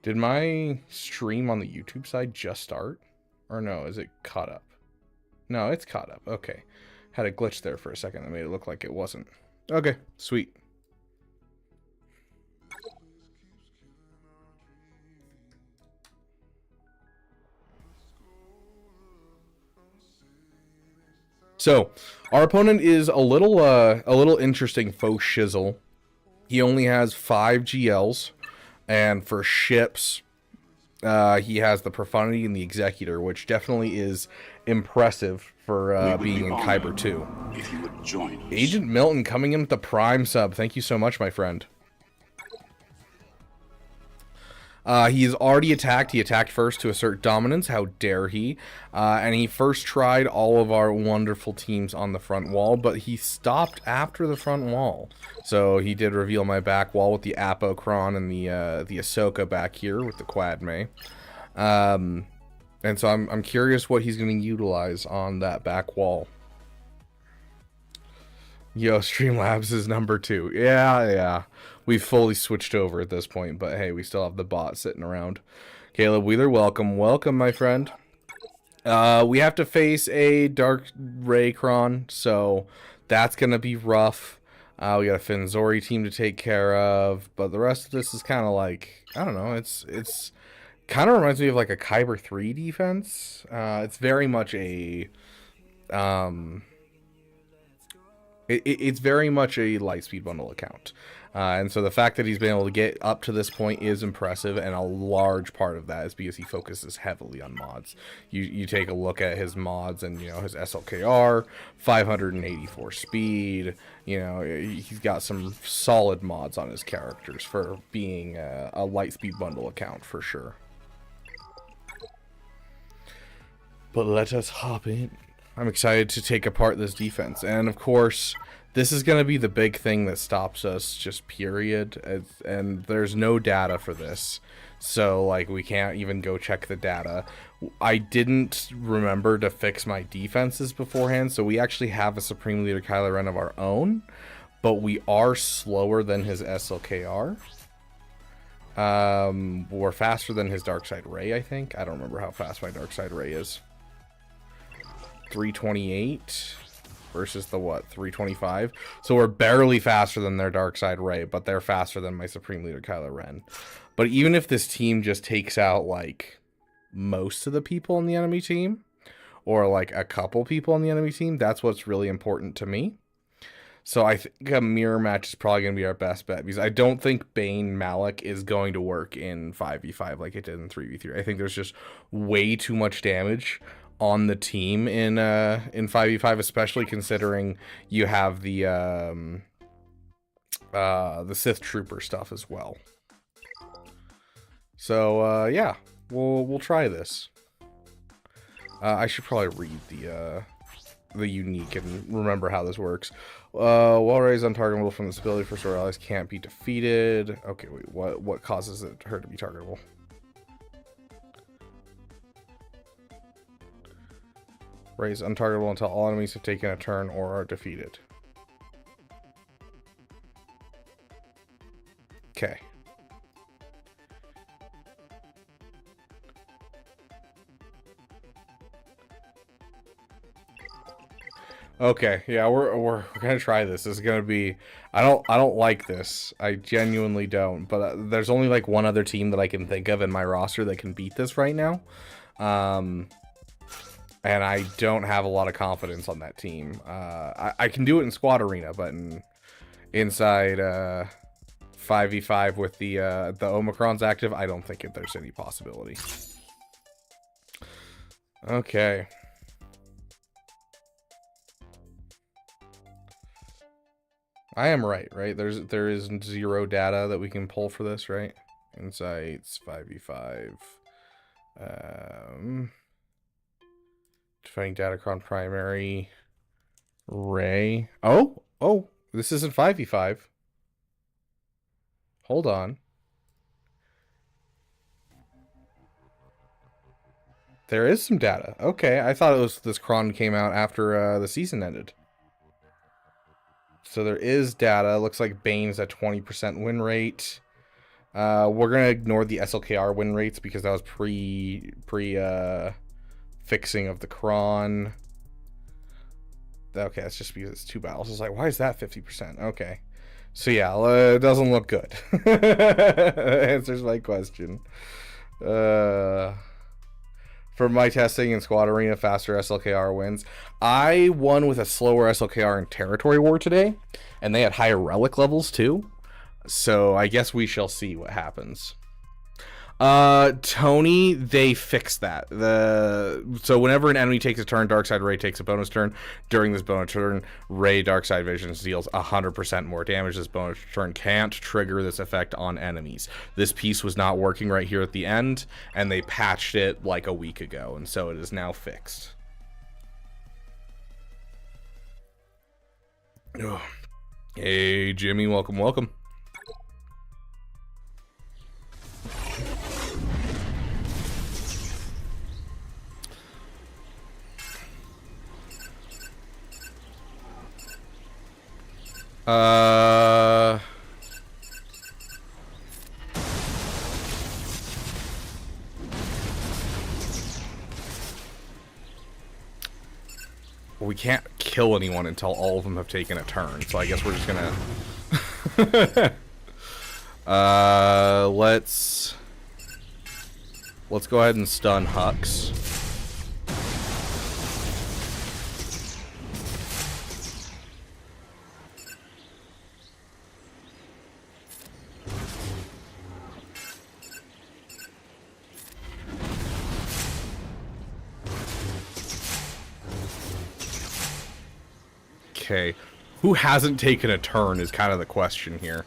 Did my stream on the YouTube side just start? Or no, is it caught up? No, it's caught up. Okay. Had a glitch there for a second that made it look like it wasn't. Okay, sweet. So, our opponent is a little interesting faux shizzle. He only has 5 GLs, and for ships, he has the Profundity and the Executor, which definitely is impressive for being in Kyber 2. If you would join us. Agent Milton coming in with the Prime sub. Thank you so much, my friend. He's already attacked. He attacked first to assert dominance. How dare he? And he first tried all of our wonderful teams on the front wall, but he stopped after the front wall. So he did reveal my back wall with the Apocron and the Ahsoka back here with the Quad May. And so I'm curious what he's going to utilize on that back wall. Yo, Streamlabs is number 2. Yeah. We've fully switched over at this point, but hey, we still have the bot sitting around. Caleb Wheeler, welcome. Welcome, my friend. We have to face a Dark Raycron, so that's going to be rough. We got a Finzori team to take care of, but the rest of this is kind of like, I don't know, it's kind of reminds me of like a Kyber 3 defense. It's very much a... It's very much a Lightspeed bundle account. And so the fact that he's been able to get up to this point is impressive, and a large part of that is because he focuses heavily on mods. You take a look at his mods, and you know, his SLKR, 584 speed, you know, he's got some solid mods on his characters for being a Lightspeed bundle account for sure. But let us hop in. I'm excited to take apart this defense, and of course, this is going to be the big thing that stops us, just period, and there's no data for this, so, like, we can't even go check the data. I didn't remember to fix my defenses beforehand, so we actually have a Supreme Leader Kylo Ren of our own, but we are slower than his SLKR. We're faster than his Darkside Ray, I think. I don't remember how fast my Darkside Ray is. 328 versus the what, 325. So we're barely faster than their Darkside Ray, but they're faster than my Supreme Leader Kylo Ren. But even if this team just takes out like most of the people on the enemy team, or like a couple people on the enemy team, that's what's really important to me. So I think a mirror match is probably going to be our best bet, because I don't think Bane Malik is going to work in 5v5 like it did in 3v3. I think there's just way too much damage on the team in 5v5, especially considering you have the Sith Trooper stuff as well. So yeah, we'll try this. I should probably read the unique and remember how this works. Wall raise untargetable from this ability for sure allies can't be defeated. Okay, wait, what causes her to be targetable? Raise untargetable until all enemies have taken a turn or are defeated. Okay. Okay, yeah, we're gonna try this. This is gonna be... I don't like this. I genuinely don't. But there's only like one other team that I can think of in my roster that can beat this right now. And I don't have a lot of confidence on that team. I can do it in Squad Arena, but inside 5v5 with the Omicrons active, I don't think there's any possibility. Okay. I am right? There is 0 data that we can pull for this, right? Insights, 5v5. Defining datacron primary. Ray. Oh, this isn't 5v5. Hold on. There is some data. Okay, I thought it was this cron came out after the season ended. So there is data. Looks like Bane's at 20% win rate. We're gonna ignore the SLKR win rates because that was fixing of the Cron. Okay, that's just because it's 2 battles. It's like, why is that 50%? Okay. So yeah, it doesn't look good. Answers my question. For my testing in Squad Arena, faster SLKR wins. I won with a slower SLKR in Territory War today, and they had higher relic levels too. So I guess we shall see what happens. Tony, they fixed that. So whenever an enemy takes a turn, Darkside Ray takes a bonus turn. During this bonus turn, Ray Darkside Vision deals 100% more damage. This bonus turn can't trigger this effect on enemies. This piece was not working right here at the end, and they patched it like a week ago, and so it is now fixed. Oh. Hey, Jimmy, welcome, welcome. We can't kill anyone until all of them have taken a turn, so I guess we're just gonna... let's go ahead and stun Hux. Okay, who hasn't taken a turn is kind of the question here.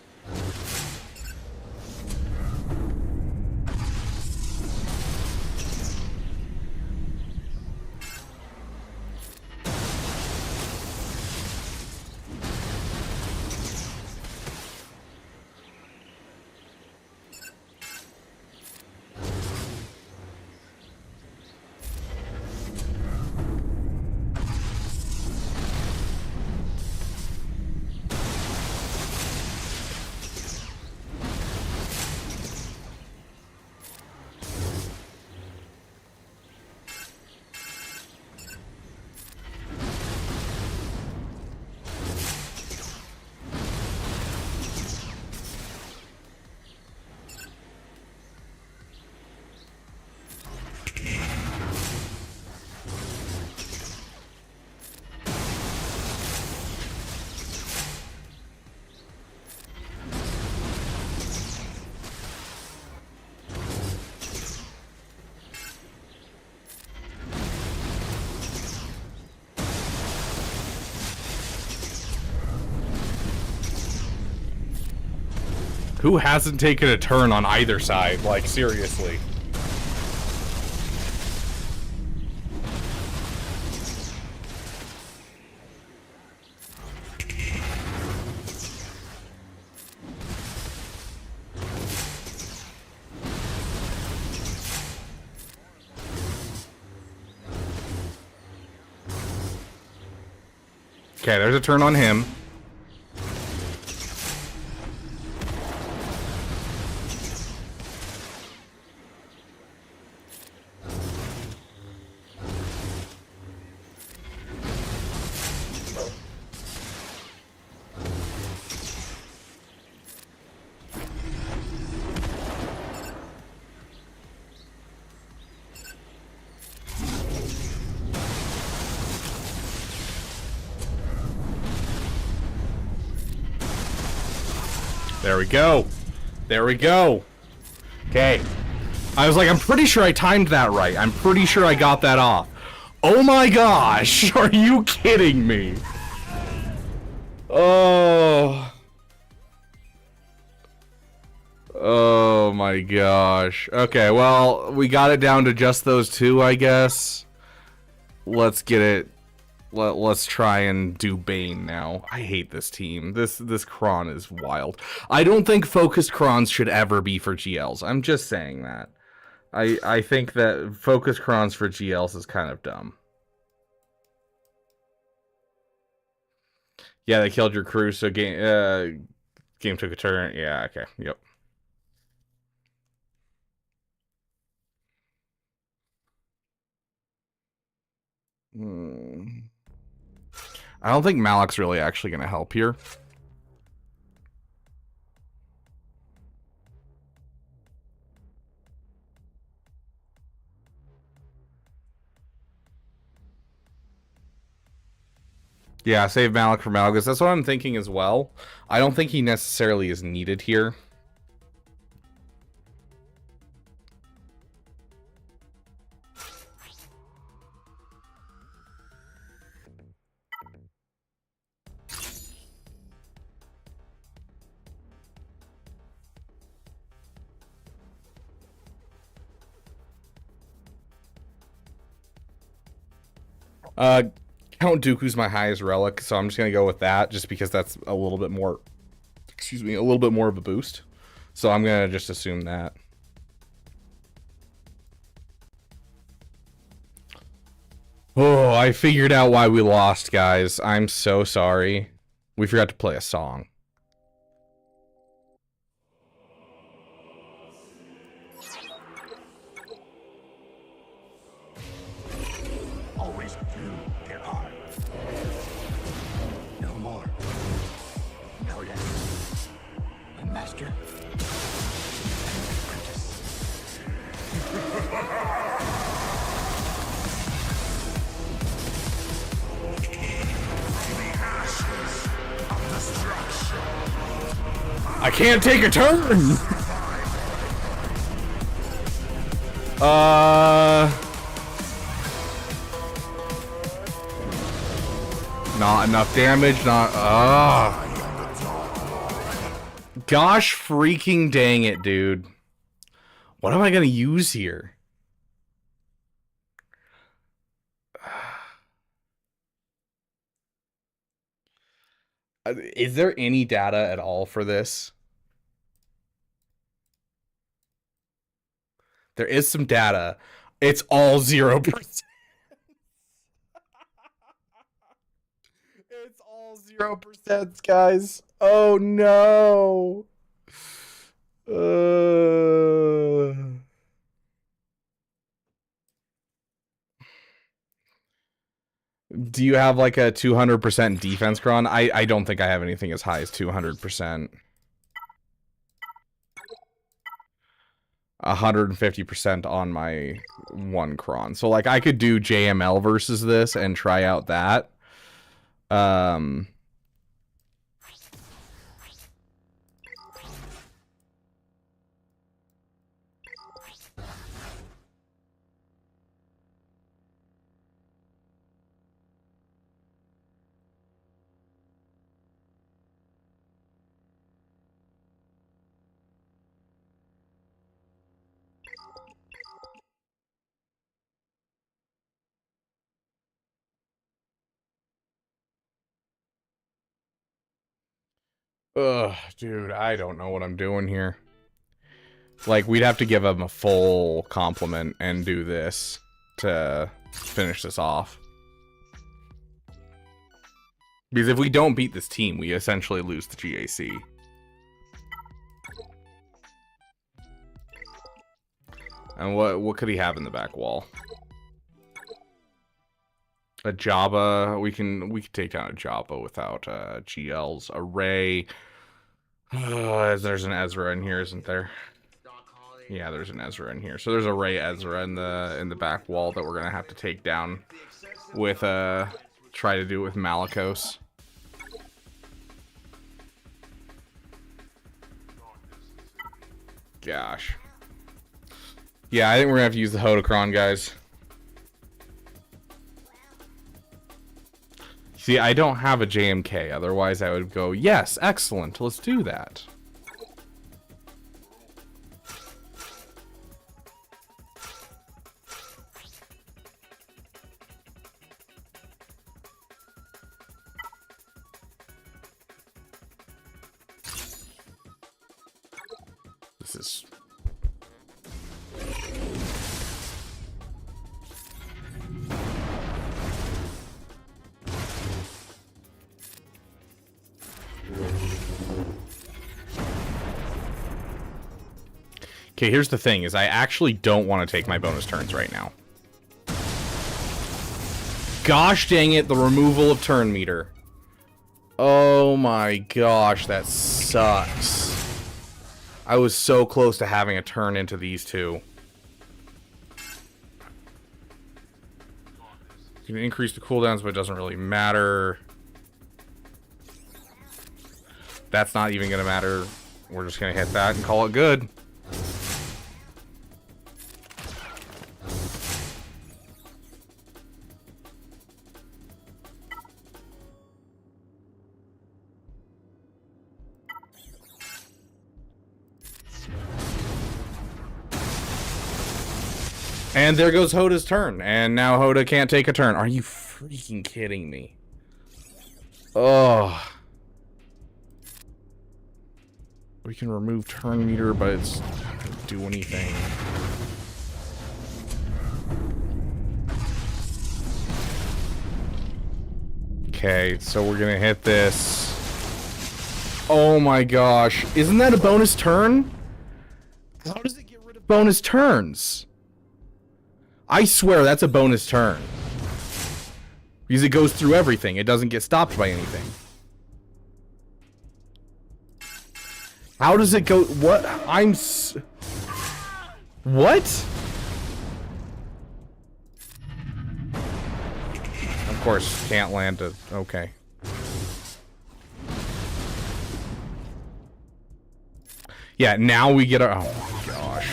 Who hasn't taken a turn on either side? Like, seriously. Okay, there's a turn on him. There we go. There we go. Okay. I was like, I'm pretty sure I timed that right. I'm pretty sure I got that off. Oh my gosh. Are you kidding me? Oh. Oh my gosh. Okay, well, we got it down to just those two, I guess. Let's get it. Let's try and do Bane now. I hate this team. This Kron is wild. I don't think focused Krons should ever be for GLs. I'm just saying that. I think that focused Krons for GLs is kind of dumb. Yeah, they killed your crew, so game took a turn. Yeah, okay. Yep. I don't think Malik's really actually going to help here. Yeah, save Malik for Malgus. That's what I'm thinking as well. I don't think he necessarily is needed here. Count Dooku's my highest relic, so I'm just gonna go with that, just because that's a little bit more, excuse me, a little bit more of a boost. So I'm gonna just assume that. Oh, I figured out why we lost, guys. I'm so sorry. We forgot to play a song. Always do get hard. No more. No less. One master. Apprentice. I can't take a turn! Not enough damage, gosh freaking dang it, dude. What am I gonna use here? Is there any data at all for this? There is some data. It's all 0%. It's all 0%, guys. Oh no. Do you have like a 200% defense cron? I don't think I have anything as high as 200%. 150% on my one cron. So like I could do JML versus this and try out that. Ugh, dude, I don't know what I'm doing here. Like, we'd have to give him a full compliment and do this to finish this off. Because if we don't beat this team, we essentially lose the GAC. And what could he have in the back wall? A Jawa. We can take down a Jawa without GLs. A Ray. There's an Ezra in here, isn't there? Yeah, there's an Ezra in here. So there's a Ray Ezra in the back wall that we're gonna have to take down with try to do it with Malicos. Gosh. Yeah, I think we're gonna have to use the Hodocron, guys. See, I don't have a JMK, otherwise I would go, yes, excellent, let's do that. This is... Okay, here's the thing, is I actually don't want to take my bonus turns right now. gosh dang it, the removal of turn meter. Oh my gosh, that sucks. I was so close to having a turn into these two. You can increase the cooldowns, but it doesn't really matter. That's not even going to matter. We're just going to hit that and call it good. And there goes Hoda's turn. And now Hoda can't take a turn. Are you freaking kidding me? Oh. We can remove turn meter, but it's not going to do anything. Okay, so we're going to hit this. Oh my gosh. Isn't that a bonus turn? How does it get rid of bonus turns? I swear that's a bonus turn. Because it goes through everything. It doesn't get stopped by anything. How does it go? What? What? Of course, can't land it. Okay. Yeah, now we get our... Oh my gosh.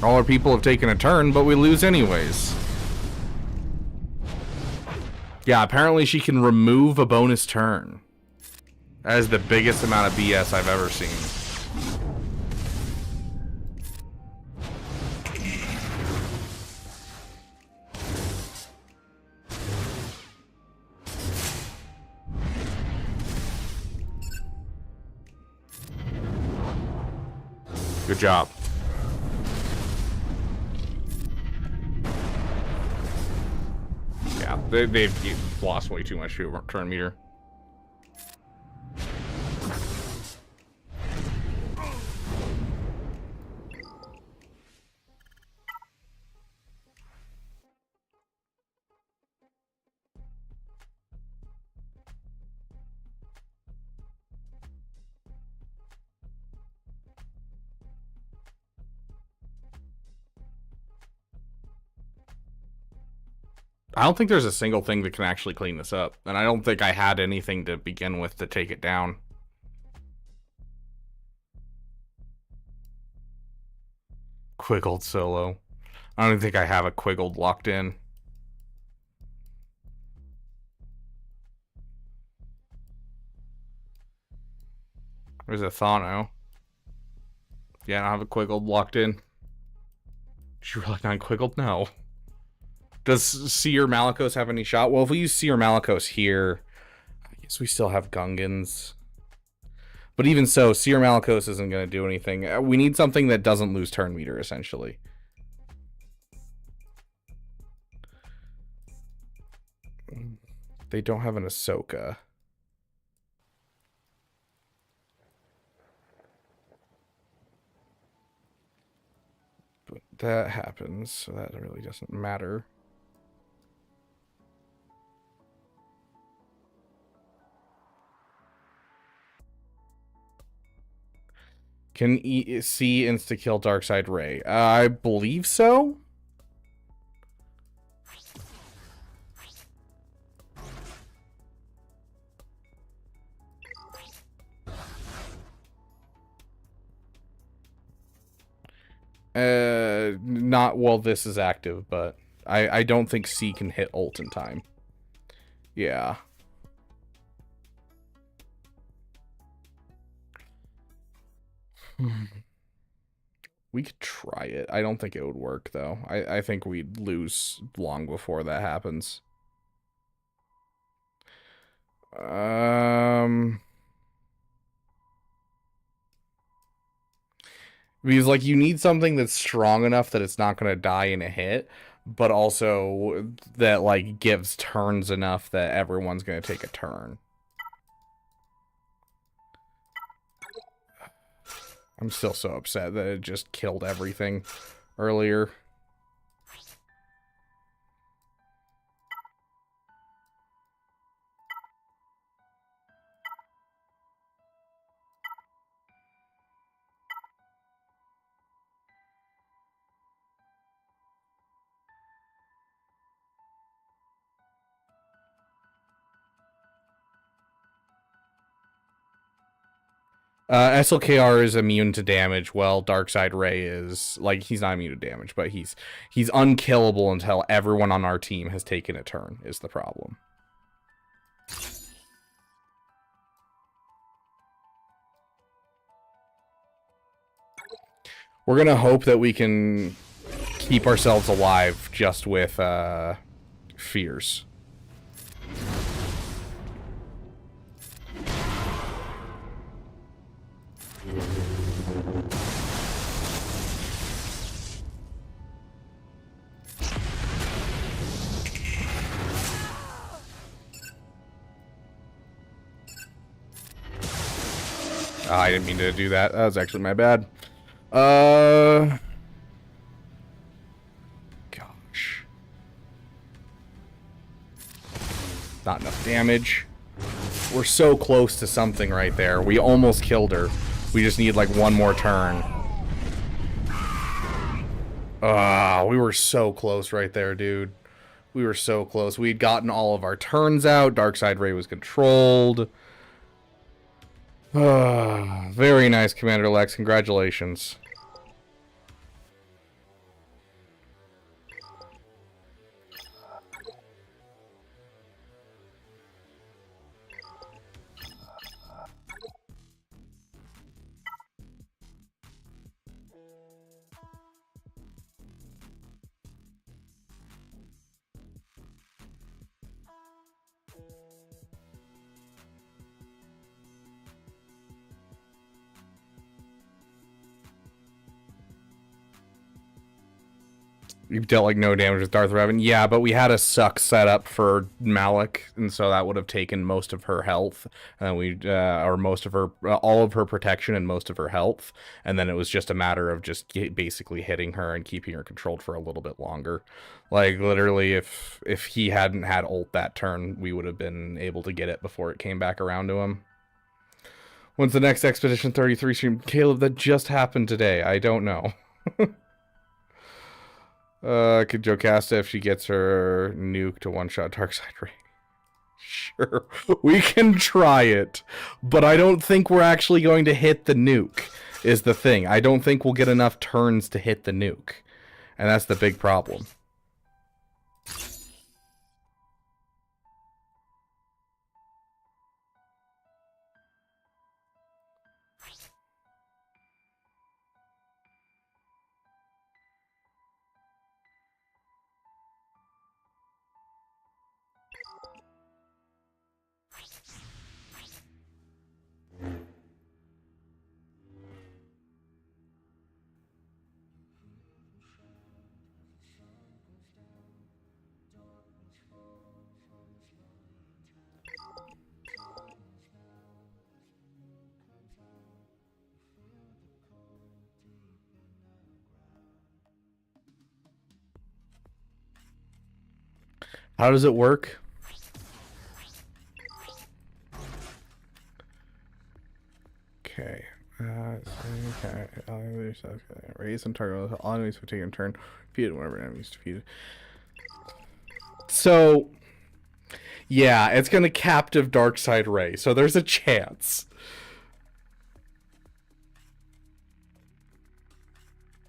All our people have taken a turn, but we lose anyways. Yeah, apparently she can remove a bonus turn. That is the biggest amount of BS I've ever seen. Good job. Yeah, they've lost way too much to turn meter. I don't think there's a single thing that can actually clean this up. And I don't think I had anything to begin with to take it down. Quiggled solo. I don't even think I have a Quiggled locked in. There's a Thano. Yeah, I don't have a Quiggled locked in. Did you really not Quiggled? No. Does Seer Malikos have any shot? Well, if we use Seer Malikos here, I guess we still have Gungans. But even so, Seer Malikos isn't going to do anything. We need something that doesn't lose turn meter, essentially. They don't have an Ahsoka. But that happens, so that really doesn't matter. Can C insta-kill Darkseid Ray? I believe so. Not while this is active, but I don't think C can hit ult in time. Yeah. We could try it. I don't think it would work, though. I think we'd lose long before that happens. Because, like, you need something that's strong enough that it's not going to die in a hit, but also that, like, gives turns enough that everyone's going to take a turn. I'm still so upset that it just killed everything earlier. SLKR is immune to damage. Well, Darkside Ray is, like, he's not immune to damage, but he's unkillable until everyone on our team has taken a turn, is the problem. We're gonna hope that we can keep ourselves alive just with fears. I didn't mean to do that. That was actually my bad. Gosh. Not enough damage. We're so close to something right there. We almost killed her. We just need like one more turn. We were so close right there, dude. We were so close. We'd gotten all of our turns out. Darkside Ray was controlled. Very nice, Commander Lex. Congratulations. You've dealt like no damage with Darth Revan. Yeah, but we had a suck set up for Malik, and so that would have taken most of her health, and or most of her, all of her protection and most of her health, and then it was just a matter of just basically hitting her and keeping her controlled for a little bit longer. Like literally, if he hadn't had ult that turn, we would have been able to get it before it came back around to him. When's the next Expedition 33 stream? Caleb, that just happened today. I don't know. Could Jocasta if she gets her nuke to one-shot Darkside Ray? Sure, we can try it, but I don't think we're actually going to hit the nuke, is the thing. I don't think we'll get enough turns to hit the nuke, and that's the big problem. How does it work? Okay. Raise and target all enemies for taking a turn. Defeated whenever an enemy is defeated. So, yeah, it's gonna captive Darkside Ray. So there's a chance.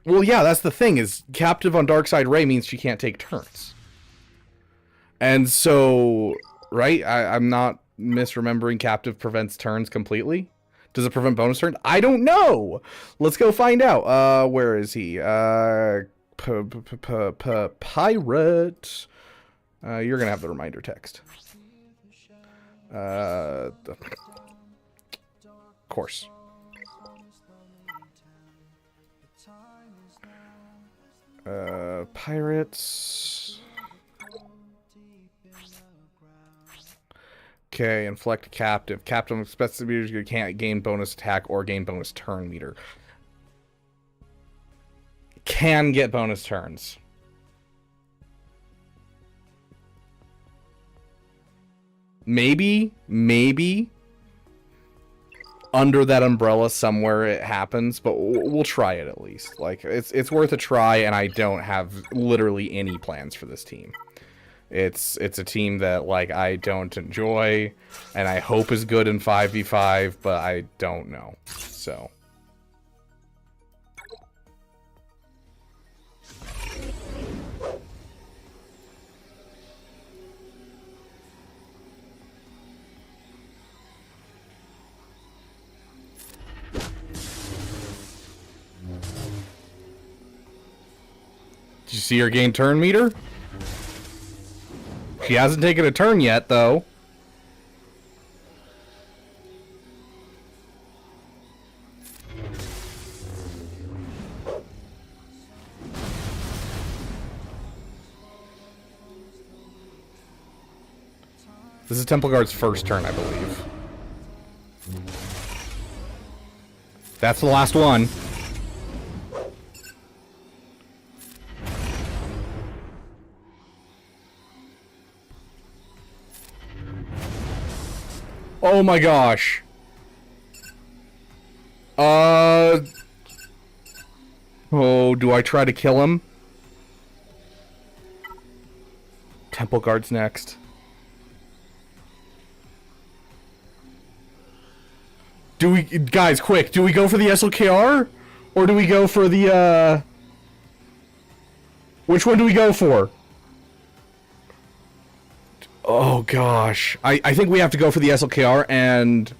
Well, yeah, that's the thing. Is captive on Darkside Ray means she can't take turns. And so, right? I'm not misremembering. Captive prevents turns completely. Does it prevent bonus turns? I don't know. Let's go find out. Where is he? Pirate. You're gonna have the reminder text. Of course. Pirates. Okay, inflect captive. Captive expects to be you can't gain bonus attack or gain bonus turn meter. can get bonus turns. Maybe under that umbrella somewhere it happens, but we'll try it at least. Like, it's worth a try, and I don't have literally any plans for this team. It's a team that, like, I don't enjoy, and I hope is good in 5v5, but I don't know. So... Did you see her gain turn meter? She hasn't taken a turn yet, though. This is Temple Guard's first turn, I believe. That's the last one. Oh my gosh. Oh, do I try to kill him? Temple Guard's next. Do we, guys, quick, do we go for the SLKR? Or do we go for the, which one do we go for? Oh gosh, I think we have to go for the SLKR and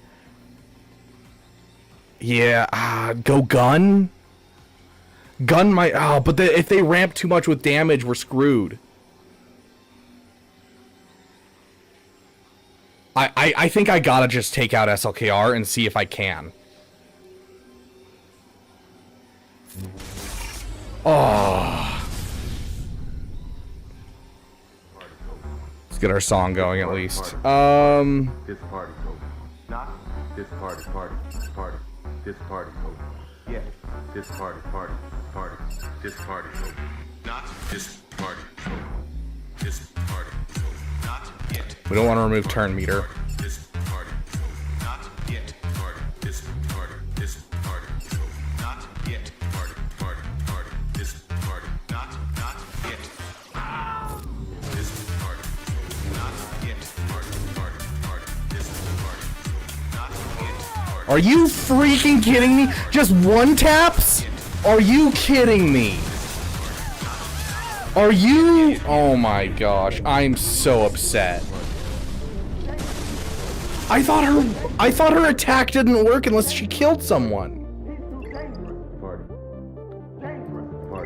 yeah, go gun. Gun might. Oh, but if they ramp too much with damage, we're screwed. I think I gotta just take out SLKR and see if I can. Oh. Get our song going at least. This party over. Not this party. This party over. Yeah. This party. This party over. Not this party over. This party over. Not yet. We don't want to remove turn meter. This party over. Not yet. Party. This party. This party over. Not yet. Party. This party. Not yet. This party. Are you freaking kidding me? Just one taps? Are you kidding me? Are you? Oh my gosh, I'm so upset. I thought her attack didn't work unless she killed someone.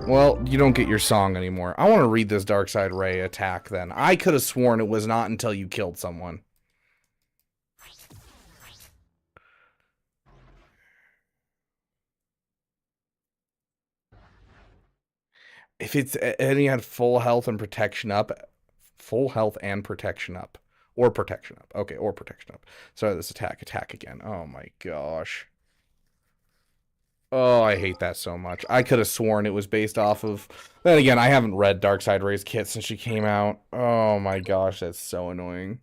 Well, you don't get your song anymore. I want to read this Darkside Ray attack then. I could have sworn it was not until you killed someone. If it's, and he had full health and protection up. Full health and protection up. Or protection up. Okay, or protection up. Sorry, this attack again. Oh my gosh. Oh, I hate that so much. I could have sworn it was based off of... Then again, I haven't read Darkside Ray's kit since she came out. Oh my gosh, that's so annoying.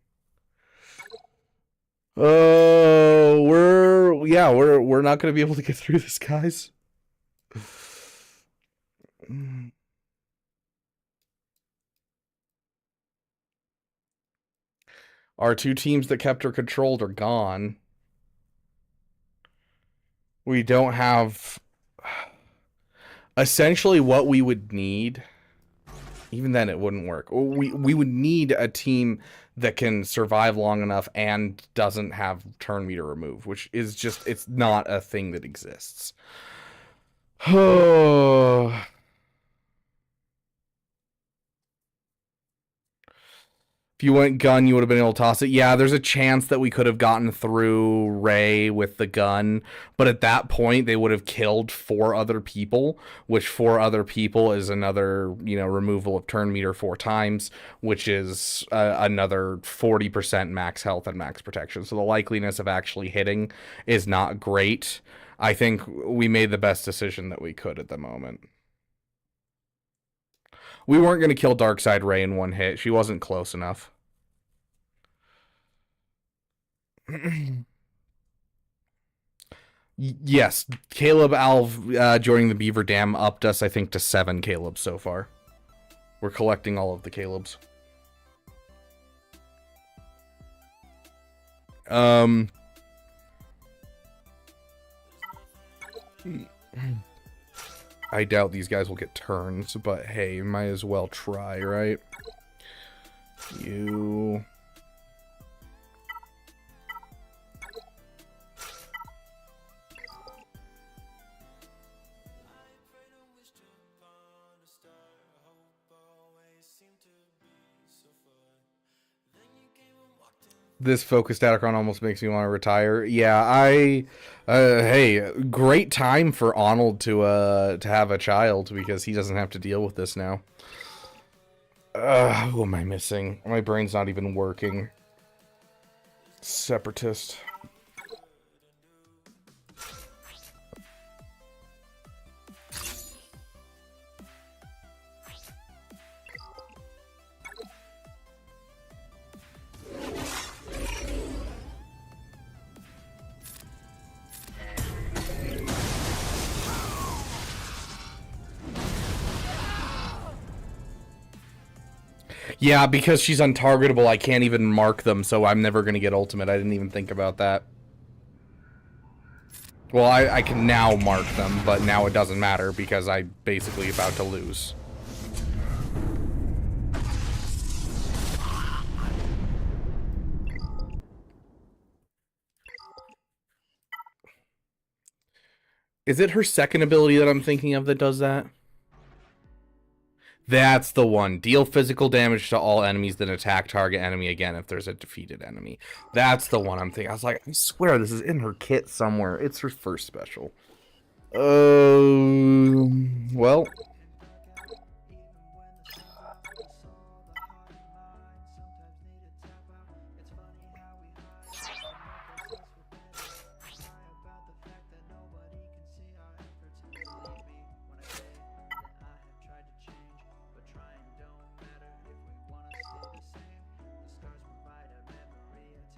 Oh, we're not going to be able to get through this, guys. Our two teams that kept her controlled are gone. We don't have... Essentially what we would need... Even then it wouldn't work. We would need a team that can survive long enough and doesn't have turn meter removed, which is just... It's not a thing that exists. Oh... If you went gun, you would have been able to toss it. Yeah, there's a chance that we could have gotten through Ray with the gun, but at that point, they would have killed 4 other people, which 4 other people is another, removal of turn meter 4 times, which is another 40% max health and max protection. So the likeliness of actually hitting is not great. I think we made the best decision that we could at the moment. We weren't going to kill Darkside Ray in one hit. She wasn't close enough. Yes, Caleb Alv joining the Beaver Dam upped us, I think, to 7 Calebs so far. We're collecting all of the Calebs. I doubt these guys will get turns, but hey, might as well try, right? You... This focused datacron almost makes me want to retire. Yeah, hey, great time for Arnold to have a child because he doesn't have to deal with this now. Who am I missing? My brain's not even working. Separatist. Yeah, because she's untargetable, I can't even mark them, so I'm never going to get ultimate. I didn't even think about that. Well, I can now mark them, but now it doesn't matter because I'm basically about to lose. Is it her second ability that I'm thinking of that does that? That's the one. Deal physical damage to all enemies, then attack target enemy again if there's a defeated enemy. That's the one I'm thinking. I was like, I swear this is in her kit somewhere. It's her first special. Well.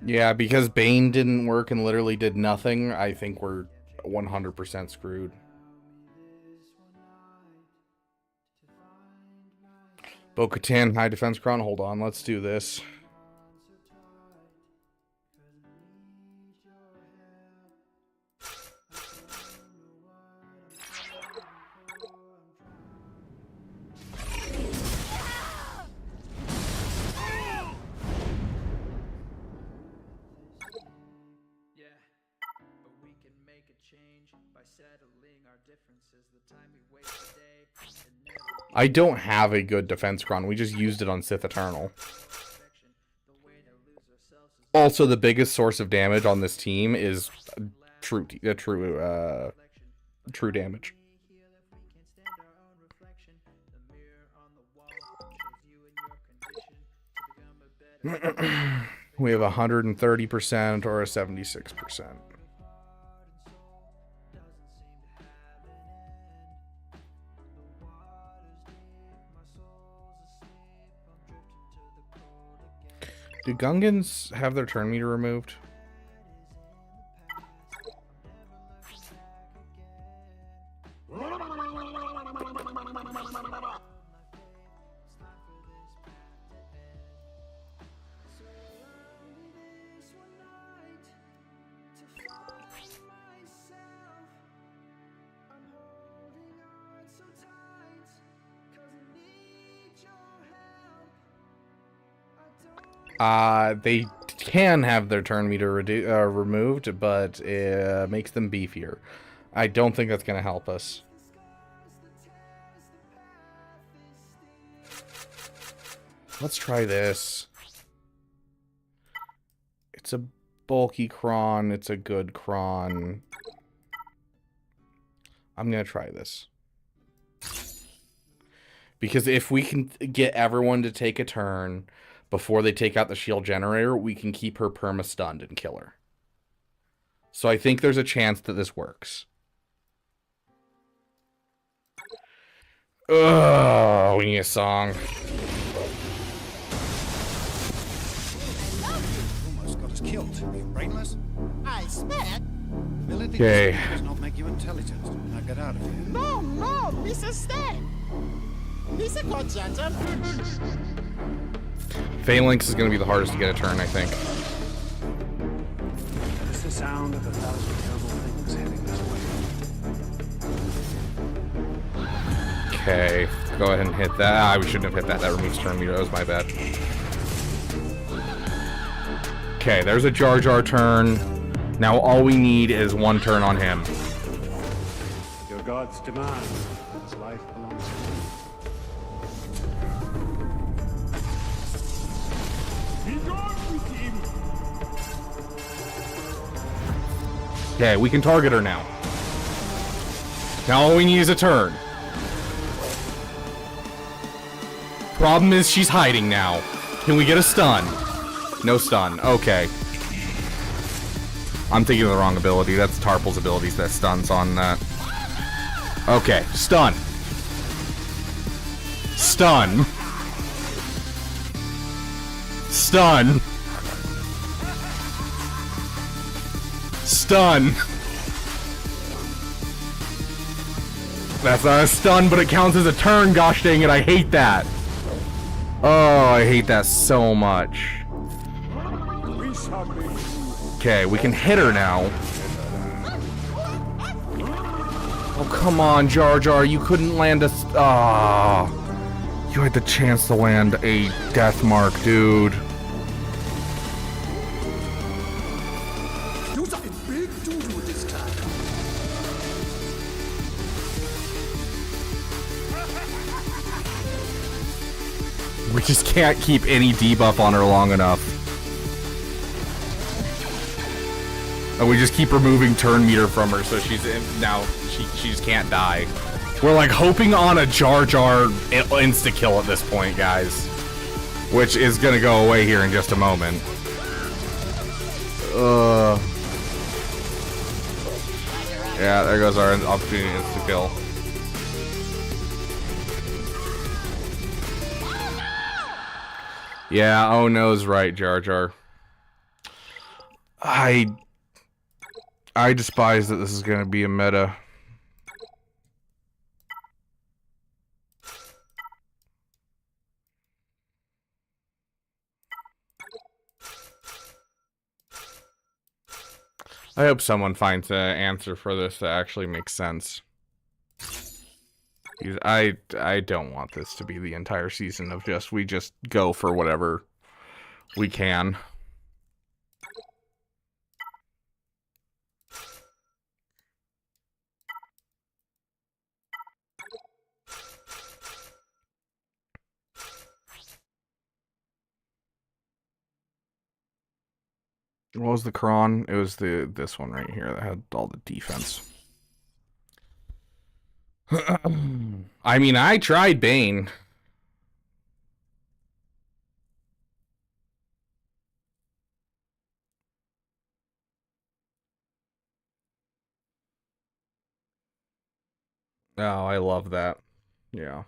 Yeah, because Bane didn't work and literally did nothing, I think we're 100% screwed. Bo-Katan, high defense crown. Hold on, let's do this. I don't have a good defense cron. We just used it on Sith Eternal. Also, the biggest source of damage on this team is true damage. We have 130% or a 76%. Do Gungans have their turn meter removed? They can have their turn meter removed, but it makes them beefier. I don't think that's going to help us. Let's try this. It's a bulky cron. It's a good cron. I'm going to try this. Because if we can get everyone to take a turn before they take out the shield generator, we can keep her perma-stunned and kill her. So I think there's a chance that this works. Oh, we need a song. Almost got us killed. Are you brainless? I expect. Ability Okay. does not make you intelligent. Now get out of here. No, Mr. Stan. Mr. Conjunction. Phalanx is going to be the hardest to get a turn, I think. It's the sound of 1,000 terrible things heading this way. Okay, go ahead and hit that. Ah, we shouldn't have hit that. That removes turn meter. That was my bad. Okay, there's a Jar Jar turn. Now all we need is one turn on him. Your god's demand. His life belongs to you. Okay, we can target her now. Now all we need is a turn. Problem is she's hiding now. Can we get a stun? No stun. Okay. I'm thinking of the wrong ability. That's Tarple's abilities that stuns on that. Okay, stun. Stun. Stun. Stun. That's not a stun, but it counts as a turn. Gosh dang it, I hate that. Oh, I hate that so much. Okay, we can hit her now. Oh, come on, Jar Jar. You couldn't land a... Ah. You had the chance to land a death mark, dude. Do something big doo-doo this time. We just can't keep any debuff on her long enough. And we just keep removing turn meter from her, so she's in, now she just can't die. We're like hoping on a Jar Jar insta kill at this point, guys, which is gonna go away here in just a moment. Yeah, there goes our opportunity insta kill. Yeah, oh no's right, Jar Jar. I despise that this is going to be a meta. I hope someone finds an answer for this that actually makes sense. Because I don't want this to be the entire season of we just go for whatever we can. What was the cron? It was this one right here that had all the defense. I mean, I tried Bane. Oh, I love that. Yeah.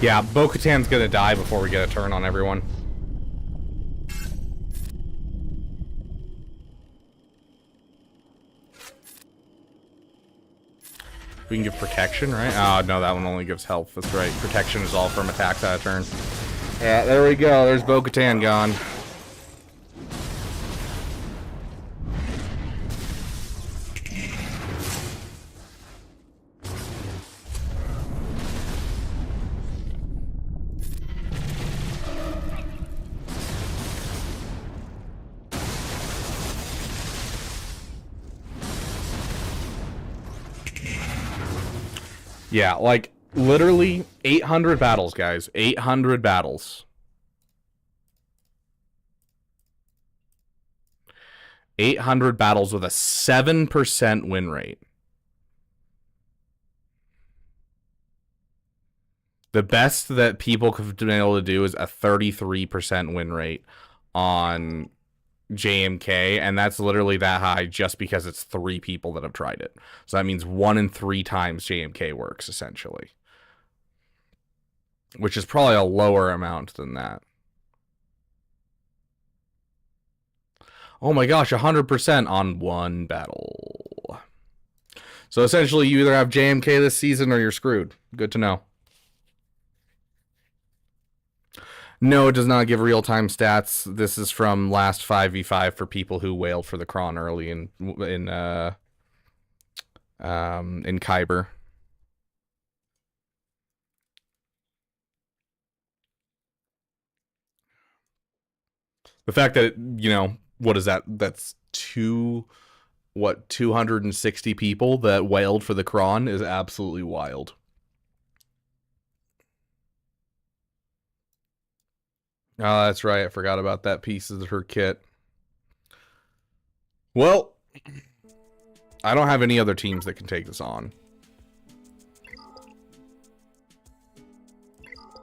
Yeah, Bo-Katan's gonna die before we get a turn on everyone. We can give protection, right? Oh, no, that one only gives health. That's right. Protection is all from attacks out of turn. Yeah, there we go. There's Bo-Katan gone. Yeah, like, literally 800 battles, guys. 800 battles. 800 battles with a 7% win rate. The best that people have been able to do is a 33% win rate on JMK, and that's literally that high just because it's 3 people that have tried it. So that means 1 in 3 times JMK works, essentially. Which is probably a lower amount than that. Oh my gosh, 100% on 1 battle. So essentially, you either have JMK this season or you're screwed. Good to know. No, it does not give real-time stats. This is from last 5v5 for people who wailed for the Kron early in Kyber. The fact that, you know, what is that? That's 260 people that wailed for the Kron is absolutely wild. Oh, that's right. I forgot about that piece of her kit. Well, I don't have any other teams that can take this on.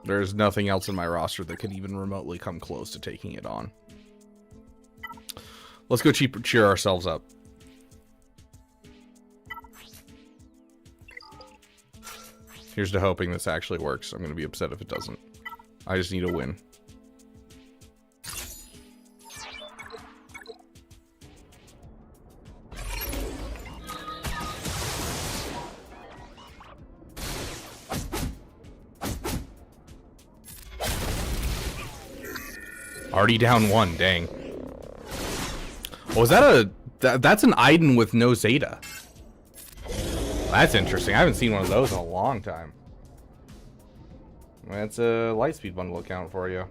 There's nothing else in my roster that can even remotely come close to taking it on. Let's go cheer ourselves up. Here's to hoping this actually works. I'm going to be upset if it doesn't. I just need a win. Already down 1, dang. Oh, is that that's an Iden with no Zeta. That's interesting. I haven't seen one of those in a long time. That's a Lightspeed bundle account for you.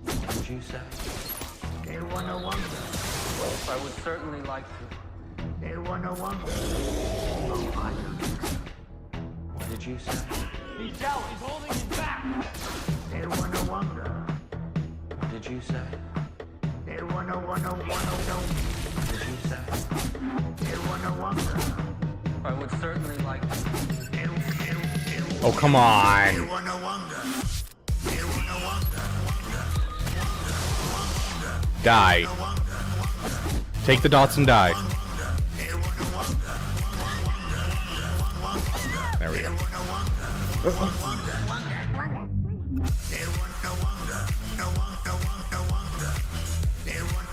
Did you say? I would certainly like to. What did you say? He's Jawa, he's holding his back! What did you say? What did you say? I would certainly like to. Oh, come on. Die. Take the dots and die. There we go.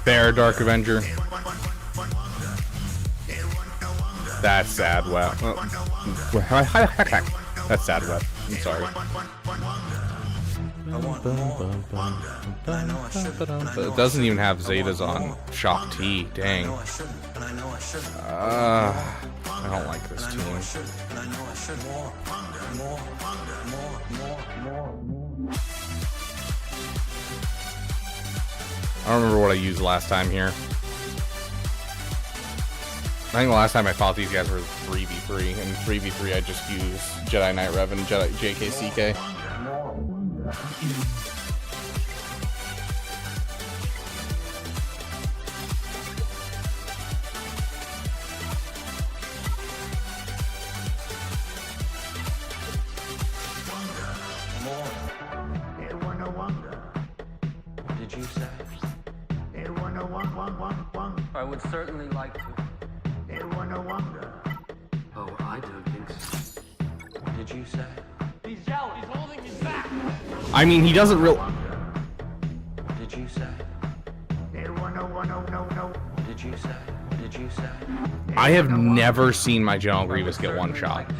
There, Dark Avenger. That's sad, Wep. That's sad, Wep. I'm sorry. It doesn't even have Zetas on Shock T. Dang. I don't like this team. I don't remember what I used last time here. I think the last time I fought these guys were 3v3, and 3v3 I just used Jedi Knight Rev and Jedi JKCK. Did you say? I would certainly like to. Oh, I don't think so. What did you say? He's Jawa, he's holding his back! I mean, he doesn't real. What did you say? What did you say? What did you say? I have never seen my General Grievous get one shot.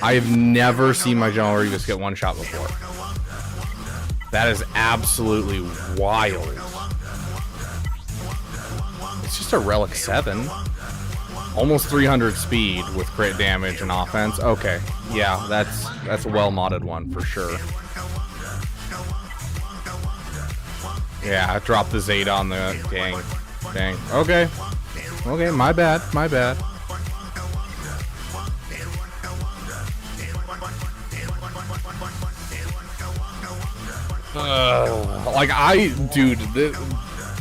I have never seen my General Grievous get one shot before. That is absolutely wild. It's just a Relic 7. Almost 300 speed with crit damage and offense. Okay, yeah, that's a well-modded one for sure. Yeah, drop the Zeta on the... Dang. Dang. Okay. Okay, my bad. My bad. Dude,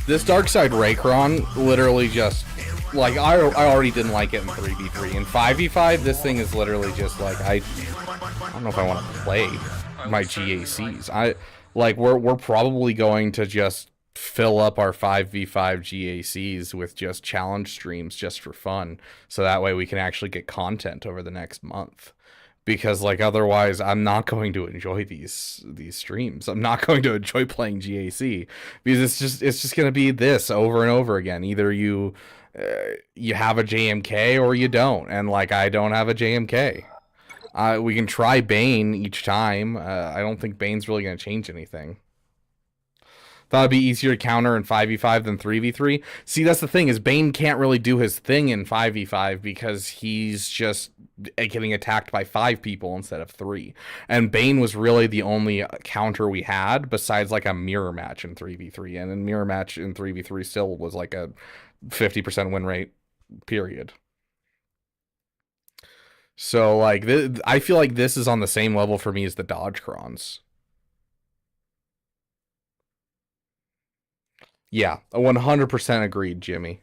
this Darkside Raycron literally just... Like, I already didn't like it in 3v3. In 5v5, this thing is literally just like, I don't know if I want to play my GACs. We're probably going to just fill up our 5v5 GACs with just challenge streams just for fun. So that way we can actually get content over the next month. Because, like, otherwise I'm not going to enjoy these streams. I'm not going to enjoy playing GAC. Because it's just going to be this over and over again. Either you have a JMK or you don't. And, like, I don't have a JMK. We can try Bane each time. I don't think Bane's really going to change anything. Thought it'd be easier to counter in 5v5 than 3v3. See, that's the thing, is Bane can't really do his thing in 5v5 because he's just getting attacked by 5 people instead of 3. And Bane was really the only counter we had besides like a mirror match in 3v3. And in mirror match in 3v3 still was like a 50% win rate, period. So, like, I feel like this is on the same level for me as the datacrons. Yeah, 100% agreed, Jimmy.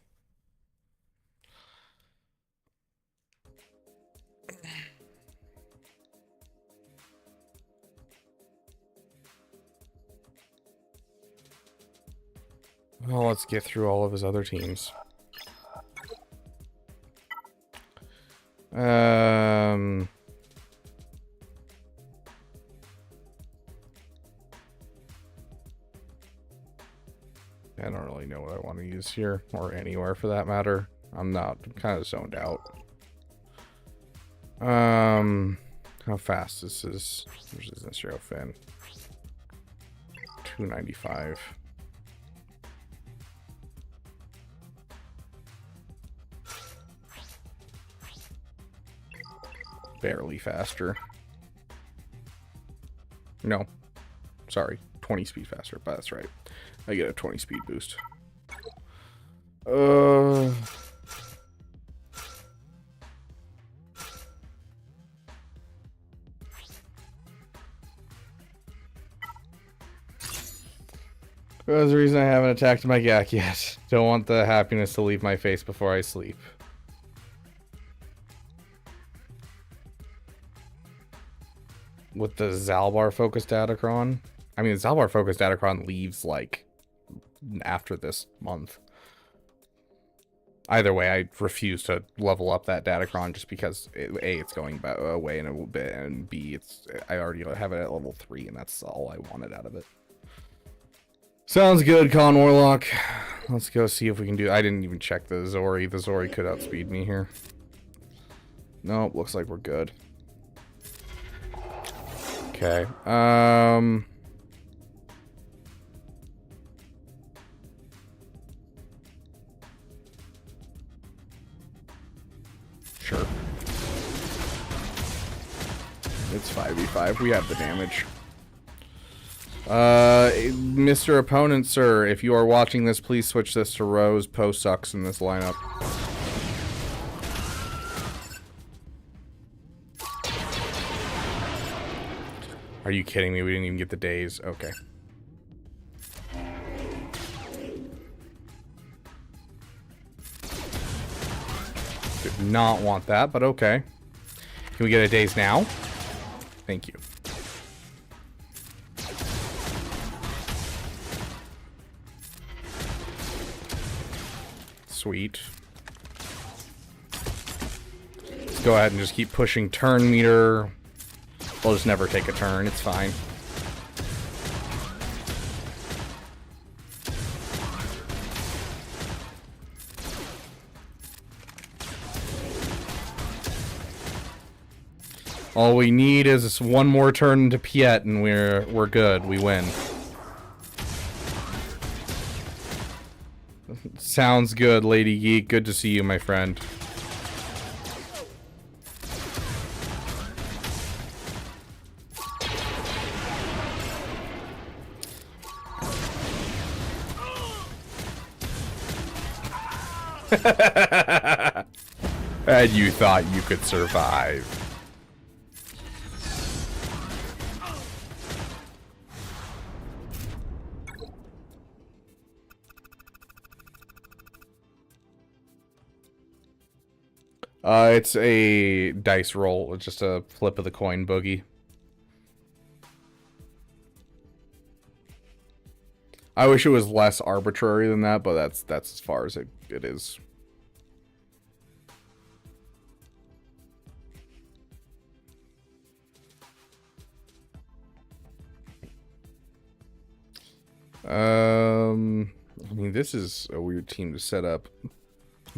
Well, let's get through all of his other teams. I don't really know what I want to use here, or anywhere for that matter. I'm kind of zoned out. How fast this is? Where's this Zero Fin? 295. Barely faster. No. Sorry. 20 speed faster, but that's right. I get a 20 speed boost. That's the reason I haven't attacked my GAC yet. Don't want the happiness to leave my face before I sleep. With the Zalbar focused datacron. I mean, the Zalbar focused datacron leaves like after this month. Either way, I refuse to level up that datacron just because A, it's going away in a bit, and B, I already have it at level 3, and that's all I wanted out of it. Sounds good, Con Warlock. Let's go see if we can do... I didn't even check the Zori. The Zori could outspeed me here. Nope, looks like we're good. Okay. Sure. It's 5v5. We have the damage. Mr. Opponent, sir, if you are watching this, please switch this to Rose. Poe sucks in this lineup. Are you kidding me? We didn't even get the days. Okay. Did not want that, but okay. Can we get a days now? Thank you. Sweet. Let's go ahead and just keep pushing turn meter. We'll just never take a turn. It's fine. All we need is one more turn to Piet, and we're good. We win. Sounds good, Lady Geek. Good to see you, my friend. And you thought you could survive. It's a dice roll. It's just a flip of the coin boogie. I wish it was less arbitrary than that, but that's as far as it is. I mean, this is a weird team to set up.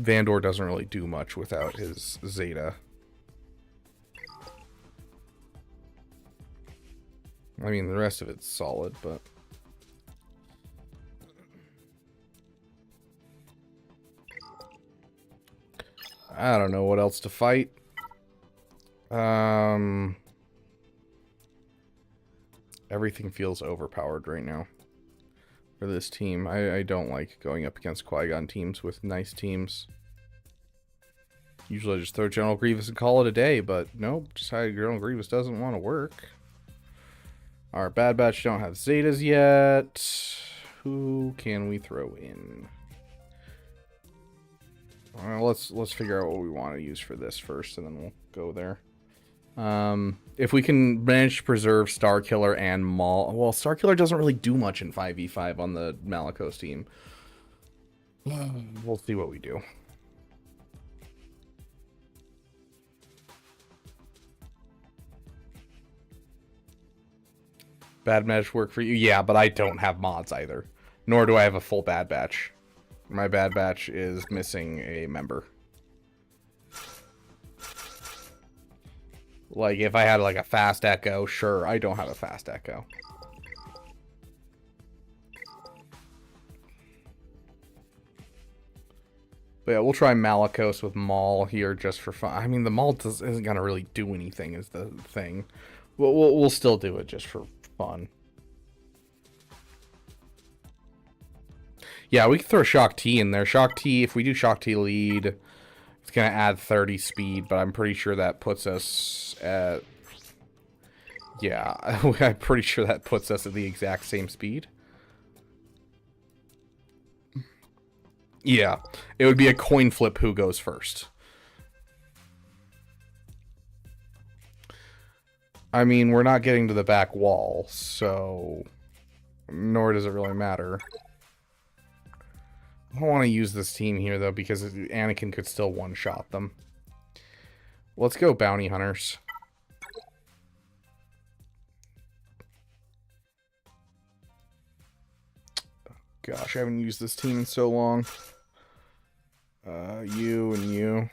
Vandor doesn't really do much without his Zeta. I mean, the rest of it's solid, but... I don't know what else to fight. Everything feels overpowered right now for this team. I don't like going up against Qui-Gon teams with nice teams. Usually I just throw General Grievous and call it a day, but nope, decided General Grievous doesn't want to work. Our Bad Batch don't have Zetas yet. Who can we throw in? Well, let's figure out what we want to use for this first, and then we'll go there. If we can manage to preserve Starkiller and Maul... Well, Starkiller doesn't really do much in 5v5 on the Malicos team. We'll see what we do. Bad Batch work for you? Yeah, but I don't have mods either. Nor do I have a full Bad Batch. My Bad Batch is missing a member. Like, if I had, like, a fast echo, sure, I don't have a fast echo. But yeah, we'll try Malicos with Maul here just for fun. I mean, the Maul isn't going to really do anything is the thing. We'll still do it just for fun. Yeah, we can throw Shock T in there. Shock T, if we do Shock T lead, it's going to add 30 speed, but I'm pretty sure that puts us at... Yeah, I'm pretty sure that puts us at the exact same speed. Yeah, it would be a coin flip who goes first. I mean, we're not getting to the back wall, so... Nor does it really matter. I don't want to use this team here, though, because Anakin could still one-shot them. Let's go Bounty Hunters. Gosh, I haven't used this team in so long. You and you.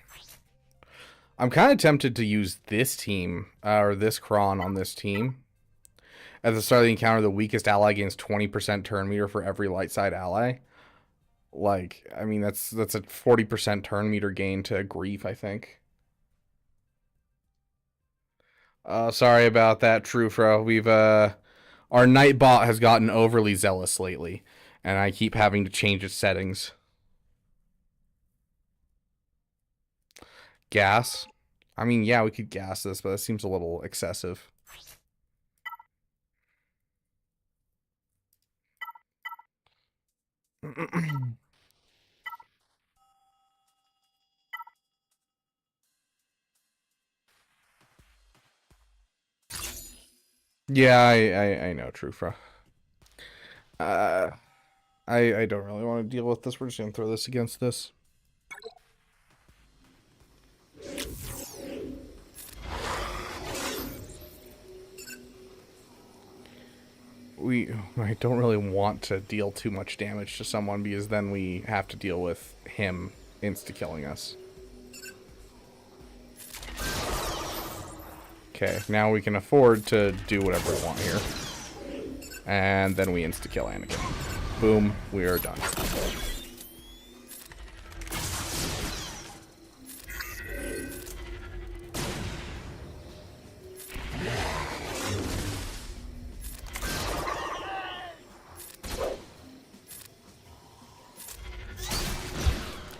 I'm kind of tempted to use this team, or this Kron on this team. At the start of the encounter, the weakest ally gains 20% turn meter for every light side ally. Like, I mean, that's a 40% turn meter gain to Grief, I think. Sorry about that, Trufro. We've, our Nightbot has gotten overly zealous lately, and I keep having to change its settings. Gas? I mean, yeah, we could gas this, but that seems a little excessive. Yeah, I know, Trufra. I don't really want to deal with this. We're just gonna throw this against this. I don't really want to deal too much damage to someone, because then we have to deal with him insta-killing us. Okay, now we can afford to do whatever we want here. And then we insta-kill Anakin. Boom, we are done.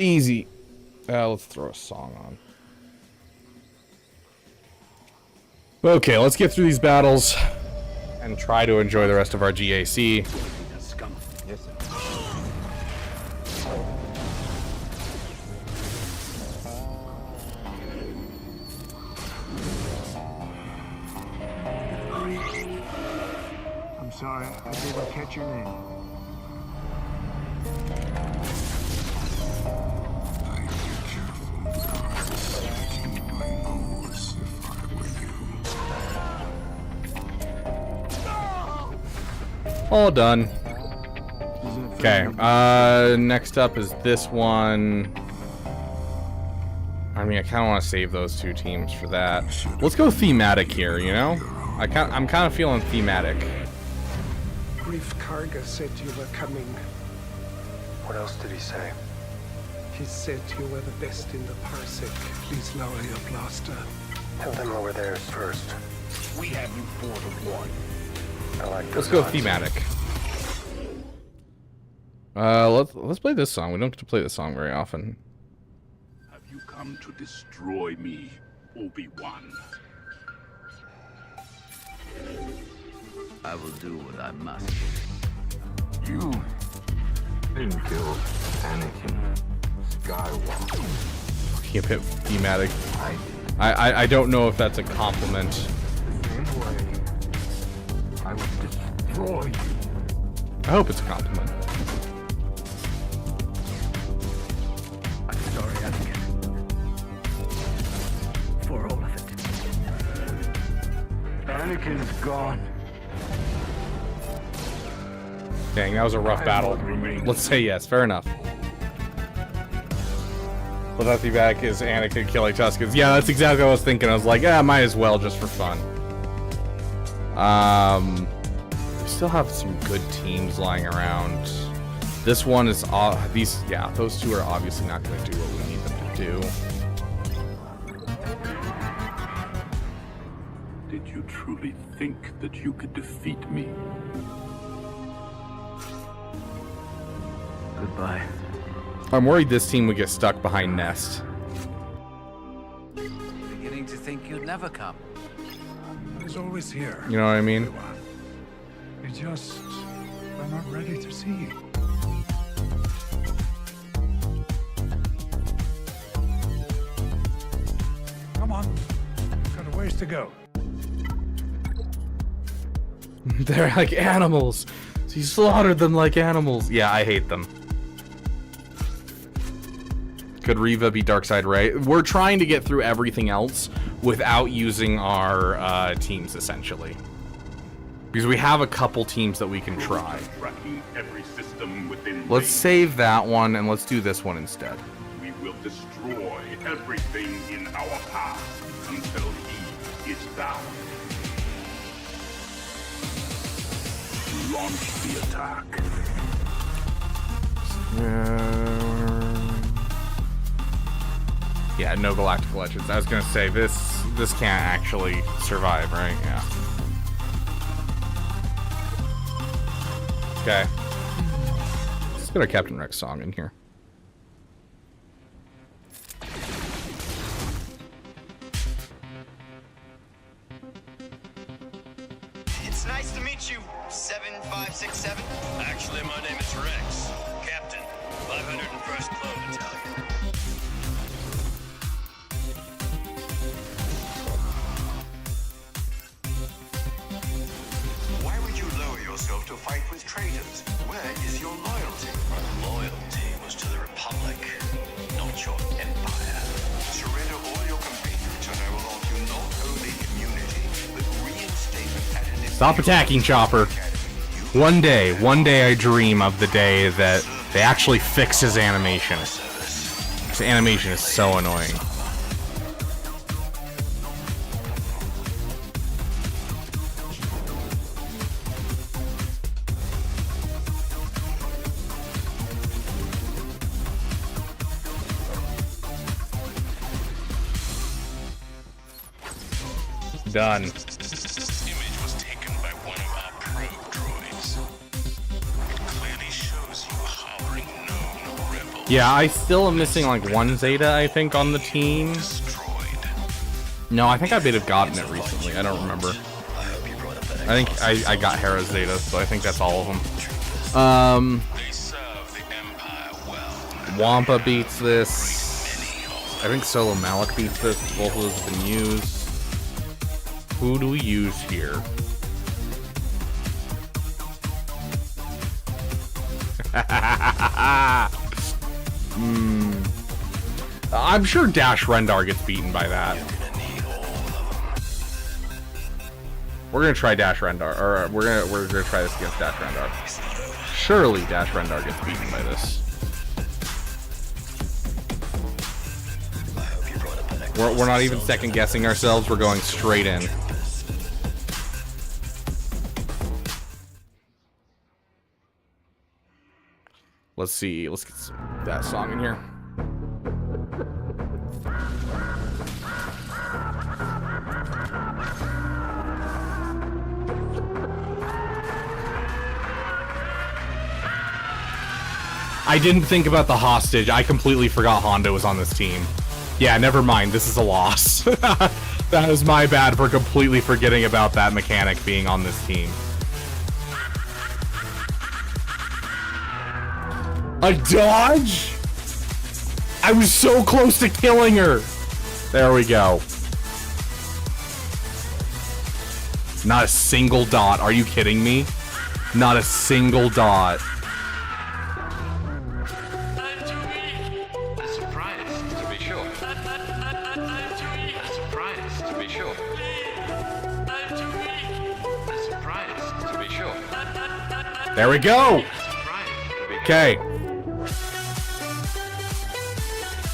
Easy. Let's throw a song on. Okay, let's get through these battles and try to enjoy the rest of our GAC. Scum. Yes, sir. I'm sorry, I didn't catch your name. All done. Okay, next up is this one. I mean, I kind of want to save those two teams for that. Let's go thematic here, you know? I'm kind of feeling thematic. Grief Karga said you were coming. What else did he say? He said you were the best in the parsec. Please lower your blaster. Tell them lower theirs first. We have you 4-1. I like Let's those go odds. thematic. Let's play this song. We don't get to play this song very often. Have you come to destroy me, Obi-Wan? I will do what I must. You didn't kill Anakin Skywalker. Keep it thematic. I did. I don't know if that's a compliment. The same way I would destroy you. I hope it's a compliment. I'm sorry, Anakin. For all of it. Anakin's gone. Dang, that was a rough battle. Let's say yes. Fair enough. Without feedback is Anakin killing Tuskens. Yeah, that's exactly what I was thinking. I was like, yeah, might as well just for fun. We still have some good teams lying around. This one is those two are obviously not going to do what we need them to do. Did you truly think that you could defeat me? Goodbye. I'm worried this team would get stuck behind Nest. Beginning to think you'd never come. He's always here. You know what I mean? We just are not ready to see you. Come on. Got a ways to go. They're like animals. He slaughtered them like animals. Yeah, I hate them. Could Reva be Darkseid Ray? We're trying to get through everything else without using our teams, essentially. Because we have a couple teams that we can try. Tracking every system within Let's range. save that one, and let's do this one instead. We will destroy everything in our path until he is down. Launch the attack. Yeah, no Galactic Legends. I was gonna say this can't actually survive, right? Yeah. Okay. Let's get our Captain Rex song in here. It's nice to meet you, 7567. Actually, my name is Rex, Captain, 501st Clone Battalion. Why would you lower yourself to fight with traitors? Where is your loyalty? My loyalty was to the Republic, not your empire. Surrender all your compatriots and I will offer you not only immunity, but reinstatement at an Stop attacking, Chopper. One day I dream of the day that they actually fix his animation. His animation is so annoying. Done. This image was taken by one of our probe droids. It clearly shows you harboring known rebel Yeah, I still am missing like one Zeta, I think, on the team. No, I think I may have gotten it recently. I don't remember. I think I got Hera's Zeta, so I think that's all of them. Wampa beats this. I think Solo Malik beats this. Both of those have been used. Who do we use here? I'm sure Dash Rendar gets beaten by that. We're gonna try Dash Rendar, or we're gonna try this against Dash Rendar. Surely Dash Rendar gets beaten by this. We're not even second guessing ourselves. We're going straight in. Let's see. Let's get that song in here. I didn't think about the hostage. I completely forgot Honda was on this team. Yeah, never mind. This is a loss. That is my bad for completely forgetting about that mechanic being on this team. A dodge? I was so close to killing her. There we go. Not a single dot. Are you kidding me? Not a single dot. There we go. Okay.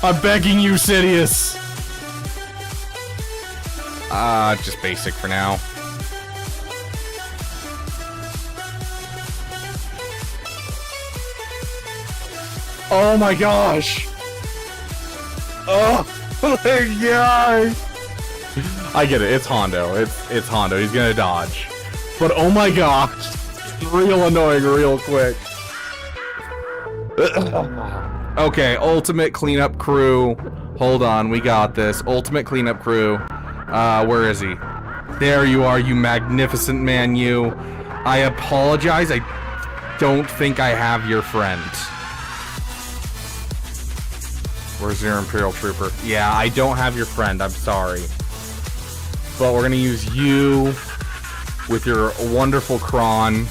I'm begging you, Sidious. Just basic for now. Oh my gosh. Oh my gosh. I get it. It's Hondo. It's Hondo. He's gonna dodge. But oh my gosh. Real annoying real quick. Okay, ultimate cleanup crew. Hold on, we got this. Ultimate cleanup crew. Where is he? There you are, you magnificent man, you. I apologize, I don't think I have your friend. Where's your Imperial Trooper? Yeah, I don't have your friend, I'm sorry. But we're gonna use you with your wonderful Kron.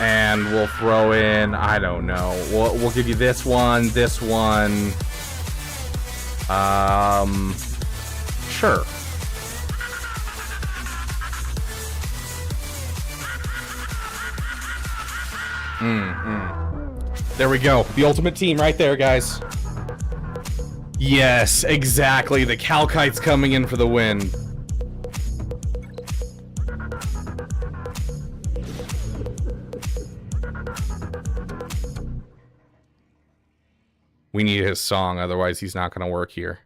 And we'll throw in, I don't know. We'll give you this one. Sure. There we go. The ultimate team right there, guys. Yes, exactly. The Calkite's coming in for the win. We need his song, otherwise he's not going to work here.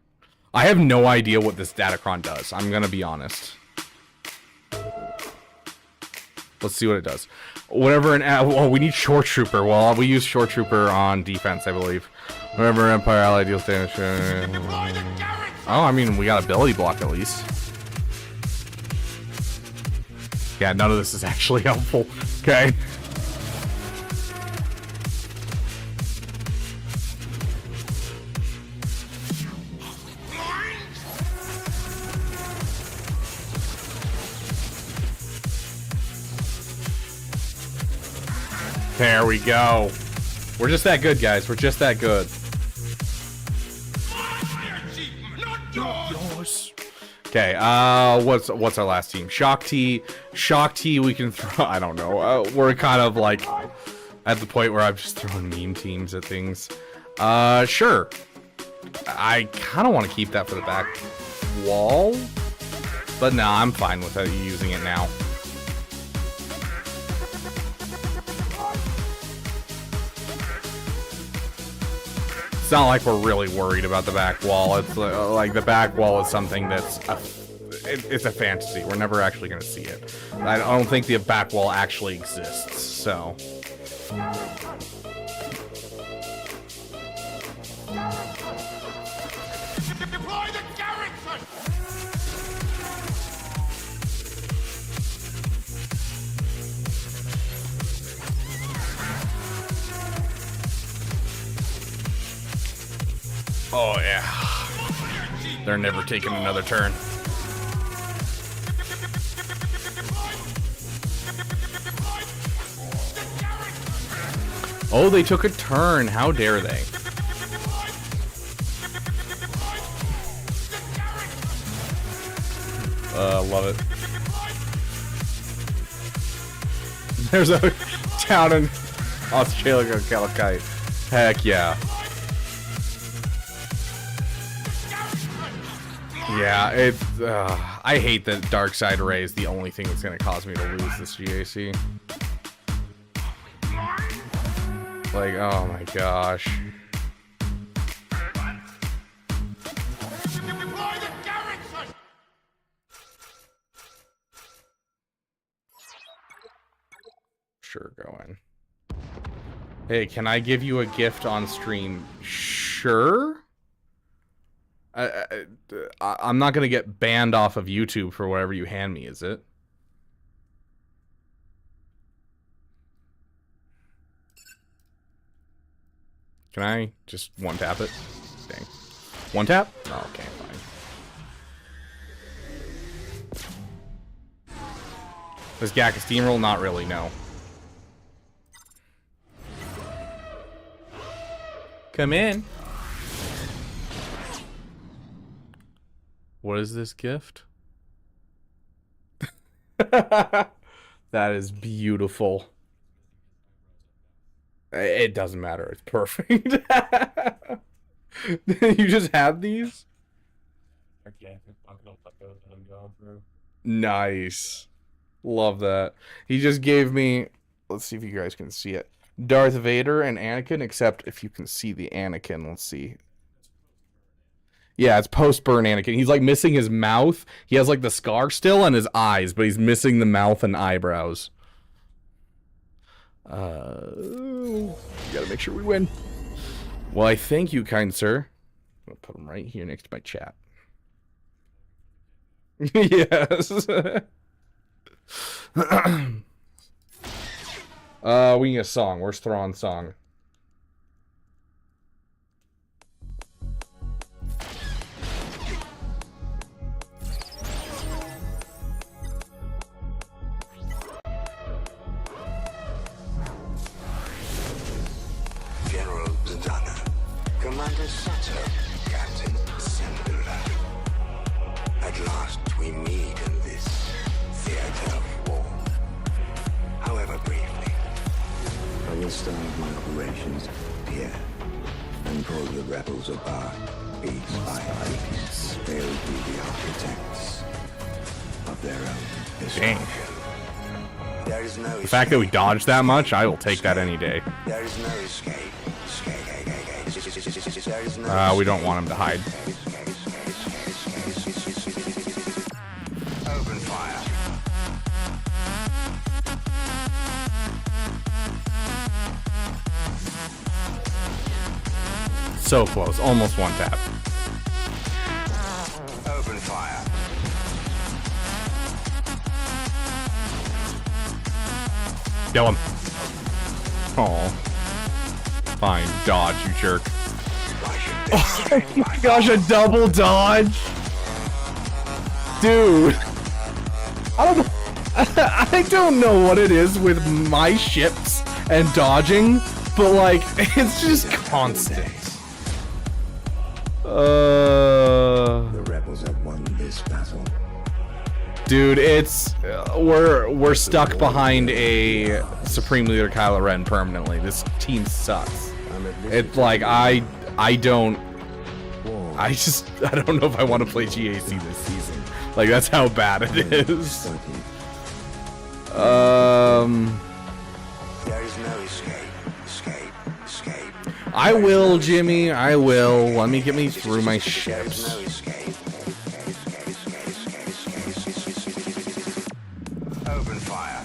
I have no idea what this datacron does. I'm going to be honest. Let's see what it does. Whatever oh, we need Short Trooper. Well, we use Short Trooper on defense, I believe. Whenever Empire Ally deals damage. Oh, I mean, we got ability block at least. Yeah, none of this is actually helpful. Okay. There we go. We're just that good, guys. We're just that good. Okay, what's our last team? Shock T, we can throw, I don't know. We're kind of like at the point where I'm just throwing meme teams at things. Sure. I kind of want to keep that for the back wall, but no, I'm fine with using it now. It's not like we're really worried about the back wall. It's like the back wall is something that's it's a fantasy. We're never actually going to see it. I don't think the back wall actually exists. So Oh, yeah. They're never taking another turn. Oh, they took a turn. How dare they? Love it. There's a town in Australia called Calicut. Heck yeah. Yeah, it's. I hate that Dark Side Array is the only thing that's going to cause me to lose this GAC. Like, oh my gosh. Sure, go in. Hey, can I give you a gift on stream? Sure. I'm not gonna get banned off of YouTube for whatever you hand me, is it? Can I just one tap it? Dang. One tap? Oh, okay, fine. Does GAC a steamroll? Not really, no. Come in. What is this gift? That is beautiful. It doesn't matter. It's perfect. You just have these? Nice. Love that. He just gave me... Let's see if you guys can see it. Darth Vader and Anakin, except if you can see the Anakin. Let's see. Yeah, it's post-burn Anakin. He's like missing his mouth. He has like the scar still on his eyes, but he's missing the mouth and eyebrows. Gotta make sure we win. Well, I thank you, kind sir. I'm gonna put him right here next to my chat. Yes. We need a song. Where's Thrawn's song? General Zadana, Commander Sato, Captain Singular. At last we meet in this theater of war. However briefly, I will start my operations here and pull the rebels apart piece by piece. They will be the architects of their own destruction. There is no The fact that we dodged that much, I will take that any day. There is no escape. We don't want him to hide. Open fire. So close. Almost one tap. Open fire. Kill him. Oh. Fine. Dodge, you jerk. Oh my gosh, a double dodge! Dude. I don't know what it is with my ships and dodging, but like, it's just constant. The rebels have won this battle. Dude, it's we're stuck behind a Supreme Leader Kylo Ren permanently. This team sucks. It's like I don't know if I want to play GAC this season. Like that's how bad it is. There is no escape. I will, Jimmy. I will. Let me get me through my ships. No escape. Open fire.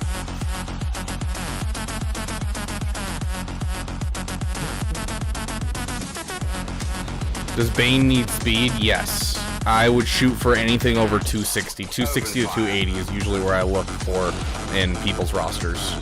Does Bane need speed? Yes. I would shoot for anything over 260. 260 to 280 is usually where I look for in people's rosters.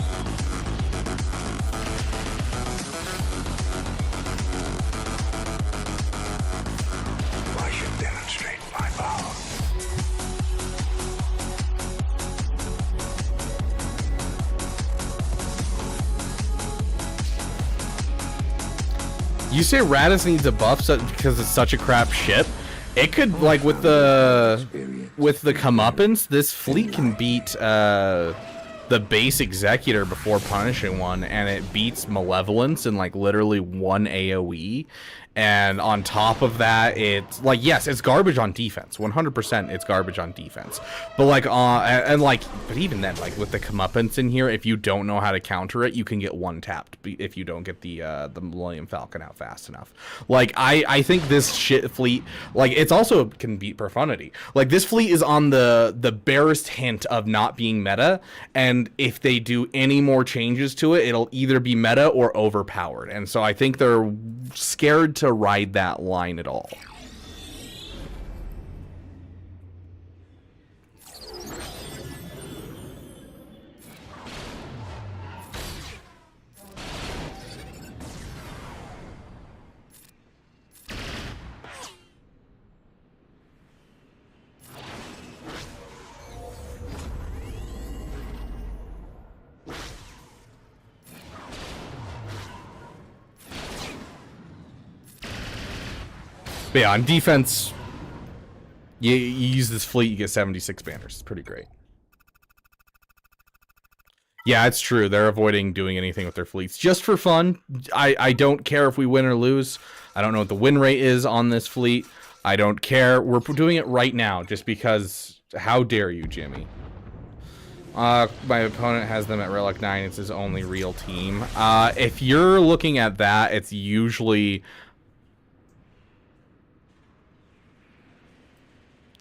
You say Radis needs a buff because it's such a crap ship. It could, like, with the comeuppance, this fleet can beat the base Executor before punishing one, and it beats Malevolence in, like, literally one AoE. And on top of that, it's like, yes, it's garbage on defense. 100% it's garbage on defense. But like, but even then, like with the comeuppance in here, if you don't know how to counter it, you can get one tapped if you don't get the Millennium Falcon out fast enough. Like, I think this shit fleet, like, it's also can beat Profundity. Like, this fleet is on the barest hint of not being meta, and if they do any more changes to it, it'll either be meta or overpowered. And so I think they're scared to ride that line at all. But yeah, on defense, you use this fleet, you get 76 banners. It's pretty great. Yeah, it's true. They're avoiding doing anything with their fleets just for fun. I don't care if we win or lose. I don't know what the win rate is on this fleet. I don't care. We're doing it right now just because. How dare you, Jimmy? My opponent has them at Relic 9. It's his only real team. If you're looking at that, it's usually...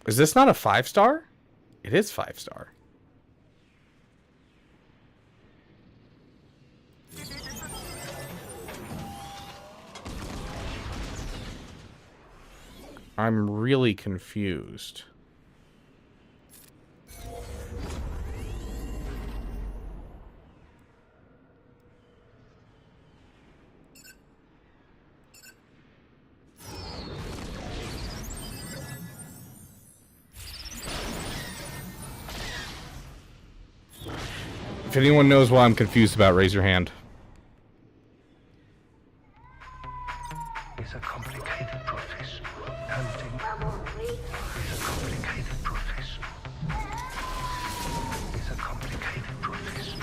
Is this not a 5-star? It is 5-star. I'm really confused. If anyone knows why I'm confused about, raise your hand. It's a complicated process. Hunting is a complicated process. It's a complicated process.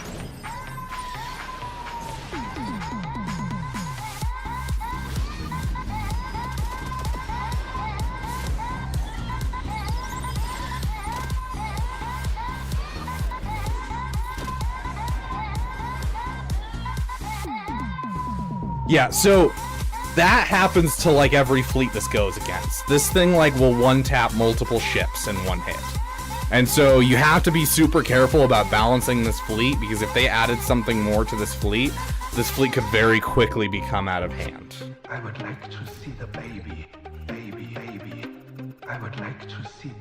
Yeah, so that happens to like every fleet this goes against. This thing like will one-tap multiple ships in one hit. And so you have to be super careful about balancing this fleet, because if they added something more to this fleet could very quickly become out of hand. I would like to see the baby. Baby. I would like to see...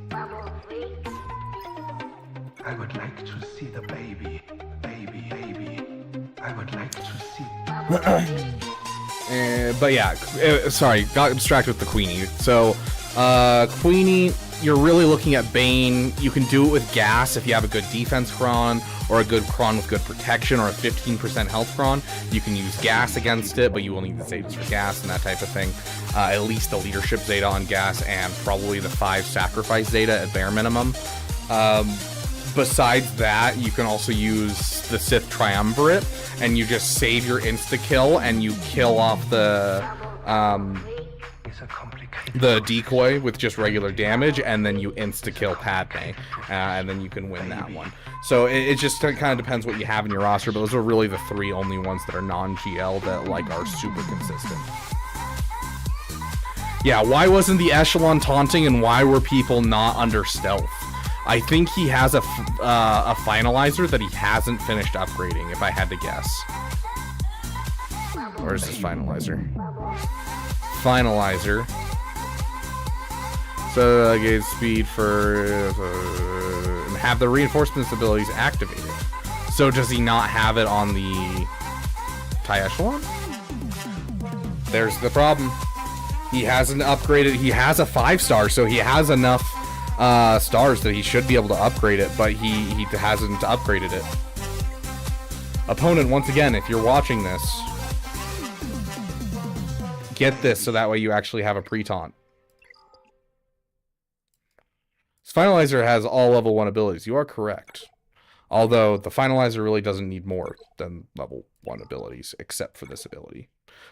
I would like to see the baby. Baby. I would like to see... But yeah, sorry, got distracted with the Queenie. So, Queenie, you're really looking at Bane. You can do it with gas if you have a good defense cron, or a good cron with good protection, or a 15% health cron. You can use gas against it, but you will need the Zetas for gas and that type of thing. At least the leadership Zeta on gas, and probably the 5 sacrifice Zeta at bare minimum. Besides that, you can also use the Sith Triumvirate, and you just save your insta-kill, and you kill off the decoy with just regular damage, and then you insta-kill Padme, and then you can win that one. So it just kind of depends what you have in your roster, but those are really the 3 only ones that are non-GL that like are super consistent. Yeah, why wasn't the Echelon taunting, and why were people not under stealth? I think he has a finalizer that he hasn't finished upgrading, if I had to guess. Where's his finalizer? Finalizer. So gauge speed for and have the reinforcements abilities activated. So does he not have it on the TIE Echelon? There's the problem. He hasn't upgraded. He has a 5-star, so he has enough stars that he should be able to upgrade it, but he hasn't upgraded it. Opponent, once again, if you're watching this, get this so that way you actually have a pre-taunt. This Finalizer has all level 1 abilities. You are correct. Although the Finalizer really doesn't need more than level 1 abilities, except for this ability.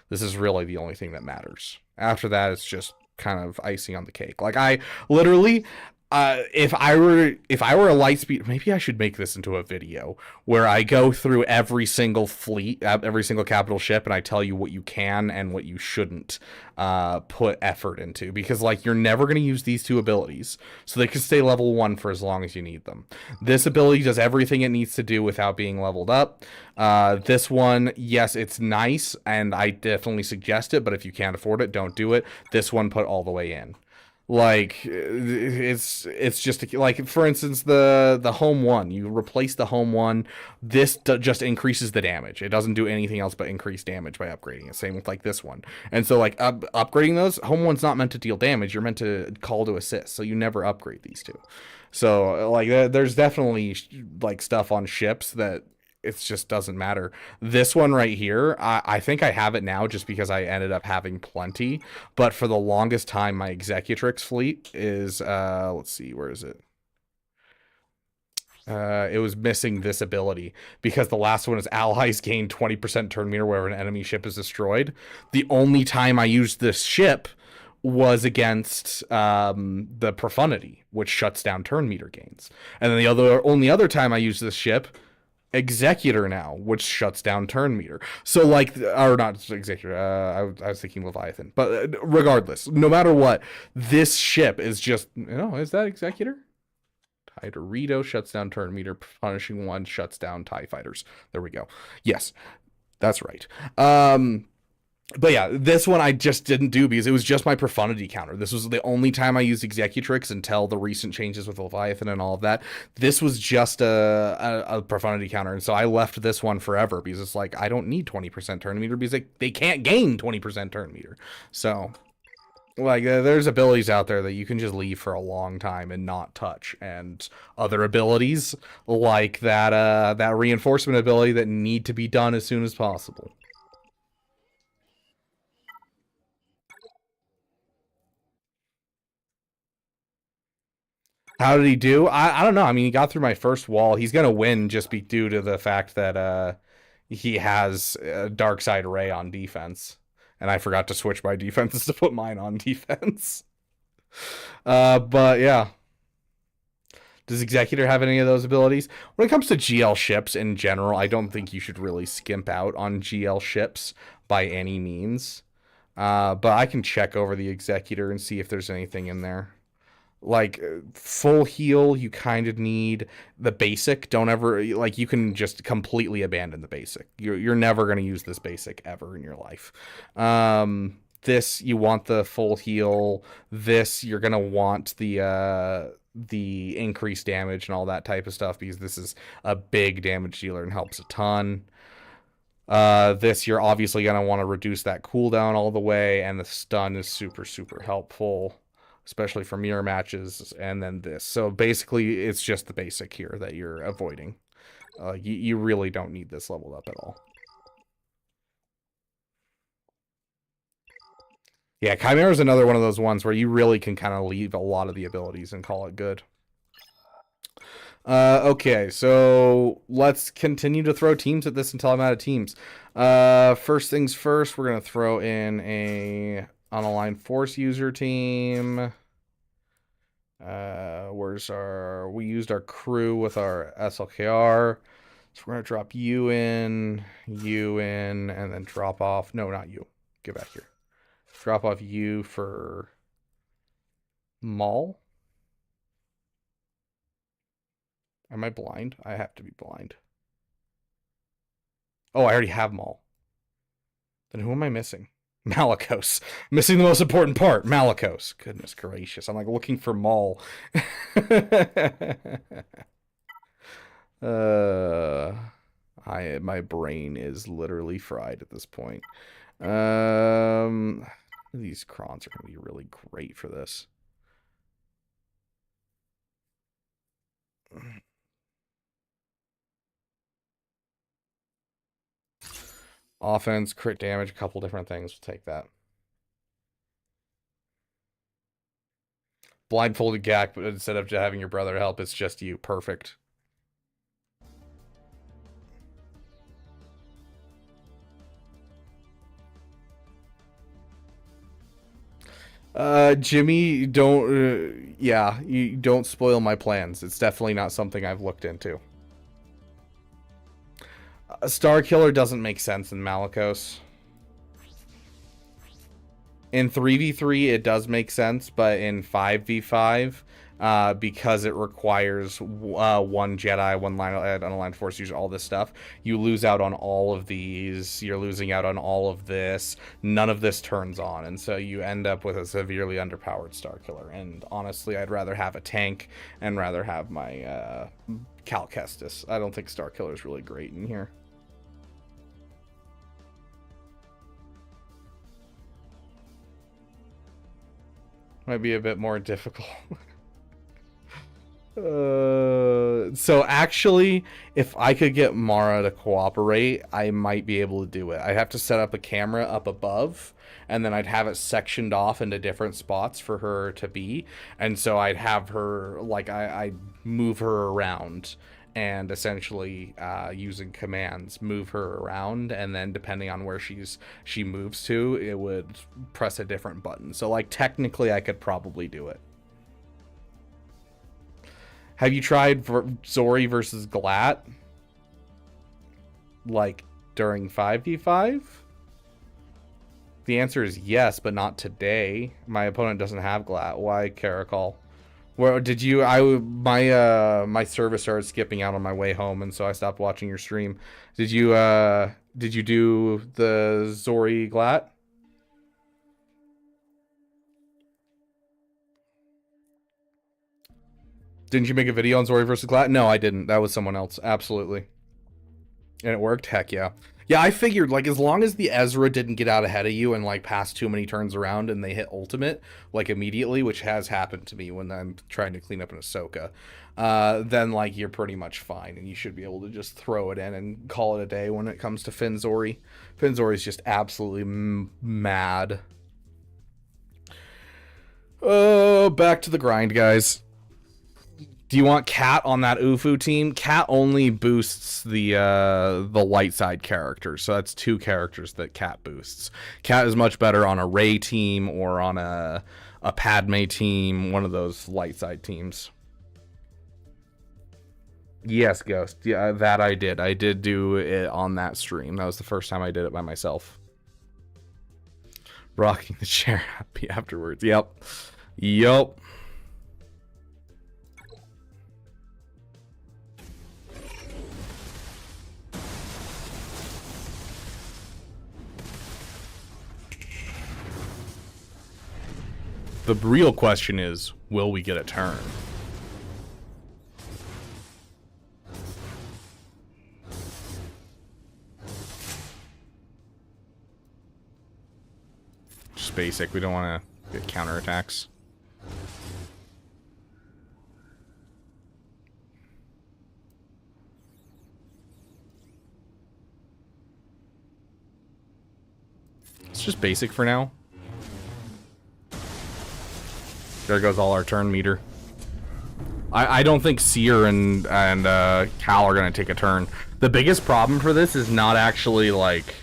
This is really the only thing that matters. After that, it's just kind of icing on the cake. Like, I literally... if I were a Lightspeed, maybe I should make this into a video where I go through every single fleet, every single capital ship, and I tell you what you can and what you shouldn't put effort into, because like you're never going to use these 2 abilities, so they can stay level 1 for as long as you need them. This ability does everything it needs to do without being leveled up. This one, yes, it's nice, and I definitely suggest it, but if you can't afford it, don't do it. This one, put all the way in. Like, it's just like, for instance, the home 1, you replace the home 1, this just increases the damage. It doesn't do anything else but increase damage by upgrading it. Same with like this one. And so like upgrading those, home 1's not meant to deal damage, you're meant to call to assist, so you never upgrade these 2. So like there's definitely like stuff on ships that it just doesn't matter. This one right here, I think I have it now just because I ended up having plenty. But for the longest time, my Executrix fleet is, let's see, where is it? It was missing this ability because the last one is allies gain 20% turn meter wherever an enemy ship is destroyed. The only time I used this ship was against the Profundity, which shuts down turn meter gains. And then the only other time I used this ship, Executor now, which shuts down turn meter. So like, or not Executor, I was thinking Leviathan, but regardless, no matter what, this ship is just, is that Executor? TIE Dorito shuts down turn meter, Punishing One shuts down TIE Fighters. There we go. Yes, that's right. But yeah, this one I just didn't do because it was just my Profundity counter. This was the only time I used Executrix until the recent changes with Leviathan and all of that. This was just a Profundity counter, and so I left this one forever because it's like, I don't need 20% turn meter because they can't gain 20% turn meter. So, like, there's abilities out there that you can just leave for a long time and not touch, and other abilities like that reinforcement ability that need to be done as soon as possible. How did he do? I don't know. I mean, he got through my first wall. He's going to win just due to the fact that he has a Dark Side Ray on defense. And I forgot to switch my defenses to put mine on defense. But yeah. Does Executor have any of those abilities? When it comes to GL ships in general, I don't think you should really skimp out on GL ships by any means. But I can check over the Executor and see if there's anything in there. Like, full heal, you kind of need the basic. Don't ever, like, you can just completely abandon the basic. You're never going to use this basic ever in your life. This, you want the full heal. This, you're going to want the increased damage and all that type of stuff because this is a big damage dealer and helps a ton. This, you're obviously going to want to reduce that cooldown all the way, and the stun is super, super helpful, especially for mirror matches. And then this. So basically, it's just the basic here that you're avoiding. You really don't need this leveled up at all. Yeah, Chimera is another one of those ones where you really can kind of leave a lot of the abilities and call it good. Okay, so let's continue to throw teams at this until I'm out of teams. First things first, we're going to throw in a unaligned force user team. We used our crew with our SLKR. So we're going to drop you in, and then drop off. No, not you. Get back here. Drop off you for Maul. Am I blind? I have to be blind. Oh, I already have Maul. Then who am I missing? Malicos. Missing the most important part. Malicos. Goodness gracious. I'm like looking for Maul. My brain is literally fried at this point. These crons are going to be really great for this. Offense, crit damage, a couple different things. We'll take that. Blindfolded GAC, but instead of having your brother help, it's just you. Perfect. Jimmy, don't, yeah, you don't spoil my plans. It's definitely not something I've looked into. Star Killer doesn't make sense in Malicos. In 3v3, it does make sense, but in 5v5, because it requires one Jedi, one unaligned force user, all this stuff, you lose out on all of these. You're losing out on all of this. None of this turns on, and so you end up with a severely underpowered Star Killer. And honestly, I'd rather have a tank and rather have my Cal Kestis. I don't think Star Killer is really great in here. Might be a bit more difficult. So actually, if I could get Mara to cooperate, I might be able to do it. I'd have to set up a camera up above, and then I'd have it sectioned off into different spots for her to be. And so I'd have her, like, I'd move her around and essentially using commands move her around, and then depending on where she moves to, it would press a different button. So like technically I could probably do it. Have you tried Zori versus Glat like during 5v5? The answer is yes, but not today. My opponent doesn't have Glat. Why, Caracol? Where did you? My service started skipping out on my way home, and so I stopped watching your stream. Did you do the Zori Glat? Didn't you make a video on Zori versus Glat? No, I didn't. That was someone else. Absolutely. And it worked? Heck yeah. Yeah, I figured, like, as long as the Ezra didn't get out ahead of you and, like, pass too many turns around and they hit ultimate, like, immediately, which has happened to me when I'm trying to clean up an Ahsoka, then, like, you're pretty much fine, and you should be able to just throw it in and call it a day when it comes to Finn Zori. Finn Zori is just absolutely mad. Back to the grind, guys. Do you want Cat on that Ufu team? Cat only boosts the light side characters, so that's 2 characters that Cat boosts. Cat is much better on a Rey team or on a Padme team, one of those light side teams. Yes, Ghost. Yeah, that I did. I did do it on that stream. That was the first time I did it by myself. Rocking the chair happy afterwards. Yep. Yup. The real question is, will we get a turn? Just basic. We don't want to get counterattacks. It's just basic for now. There goes all our turn meter. I don't think Seer and Cal are going to take a turn. The biggest problem for this is not actually, like,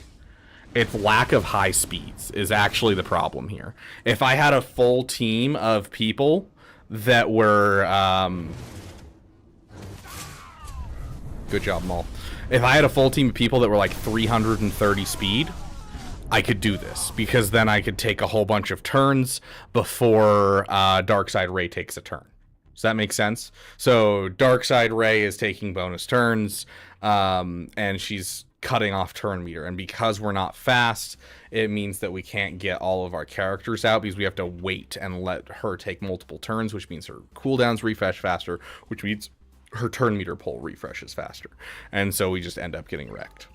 its lack of high speeds is actually the problem here. If I had a full team of people that were... good job, Maul. If I had a full team of people that were, like, 330 speed... I could do this, because then I could take a whole bunch of turns before Darkside Rey takes a turn. Does that make sense? So Darkside Rey is taking bonus turns, and she's cutting off turn meter. And because we're not fast, it means that we can't get all of our characters out, because we have to wait and let her take multiple turns, which means her cooldowns refresh faster, which means her turn meter pull refreshes faster. And so we just end up getting wrecked.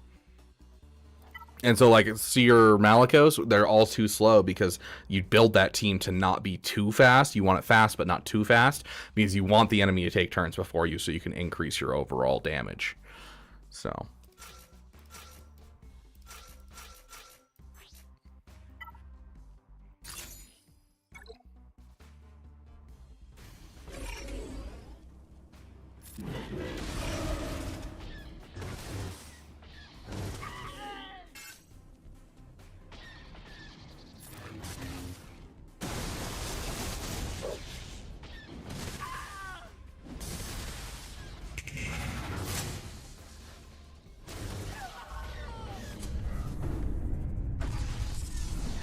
And so, like, Seer Malicos, they're all too slow because you build that team to not be too fast. You want it fast, but not too fast, because you want the enemy to take turns before you so you can increase your overall damage. So...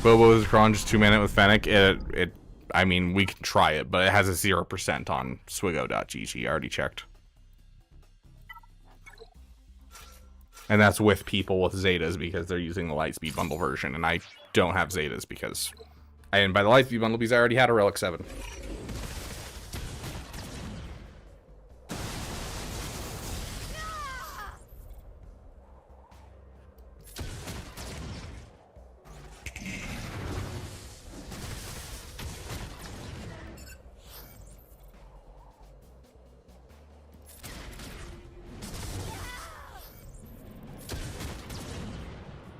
Bobo's Cron just 2-mana with Fennec. I mean, we can try it, but it has a 0% on Swigo.gg. I already checked. And that's with people with Zetas because they're using the Lightspeed bundle version, and I don't have Zetas because I didn't buy the Lightspeed bundle because I already had a Relic 7.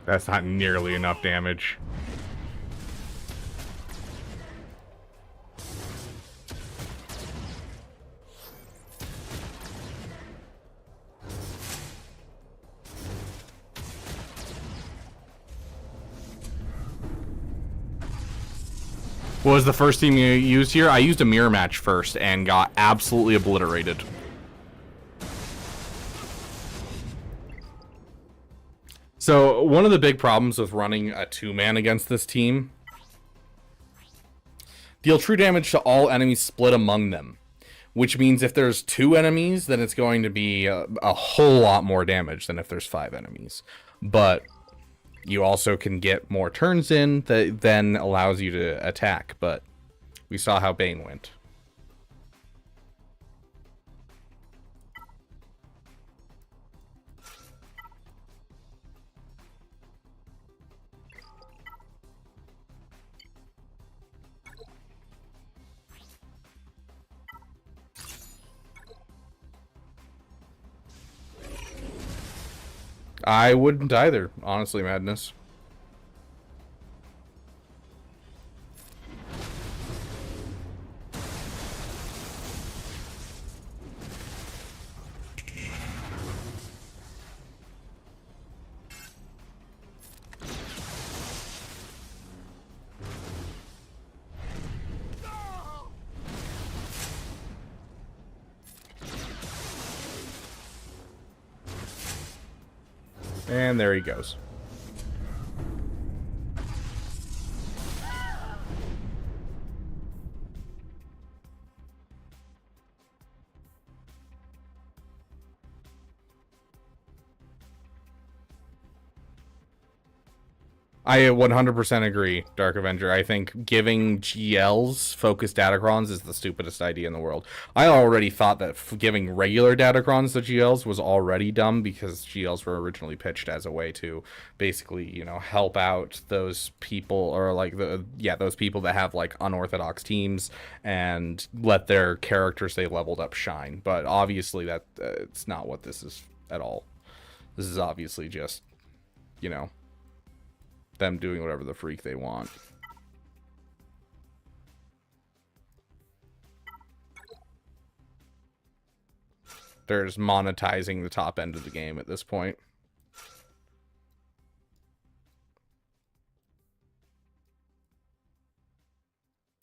That's not nearly enough damage. What was the first team you used here? I used a mirror match first and got absolutely obliterated. So, one of the big problems with running a 2-man against this team, deal true damage to all enemies split among them. Which means if there's 2 enemies, then it's going to be a whole lot more damage than if there's 5 enemies. But you also can get more turns in that then allows you to attack. But we saw how Bane went. I wouldn't either, honestly, Madness. And there he goes. I 100% agree, Dark Avenger. I think giving GLs focused datacrons is the stupidest idea in the world. I already thought that giving regular datacrons to GLs was already dumb because GLs were originally pitched as a way to basically, you know, help out those people or like those people that have like unorthodox teams and let their characters they leveled up shine. But obviously that it's not what this is at all. This is obviously just, you know, them doing whatever the freak they want. They're just monetizing the top end of the game at this point.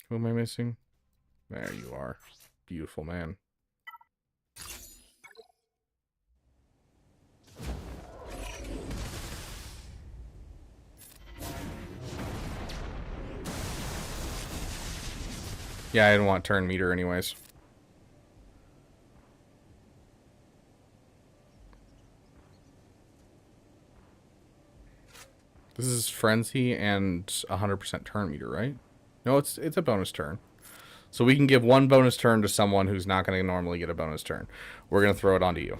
Who am I missing? There you are. Beautiful man. Yeah, I didn't want turn meter anyways. This is Frenzy and 100% turn meter, right? No, it's a bonus turn. So we can give one bonus turn to someone who's not going to normally get a bonus turn. We're going to throw it onto you.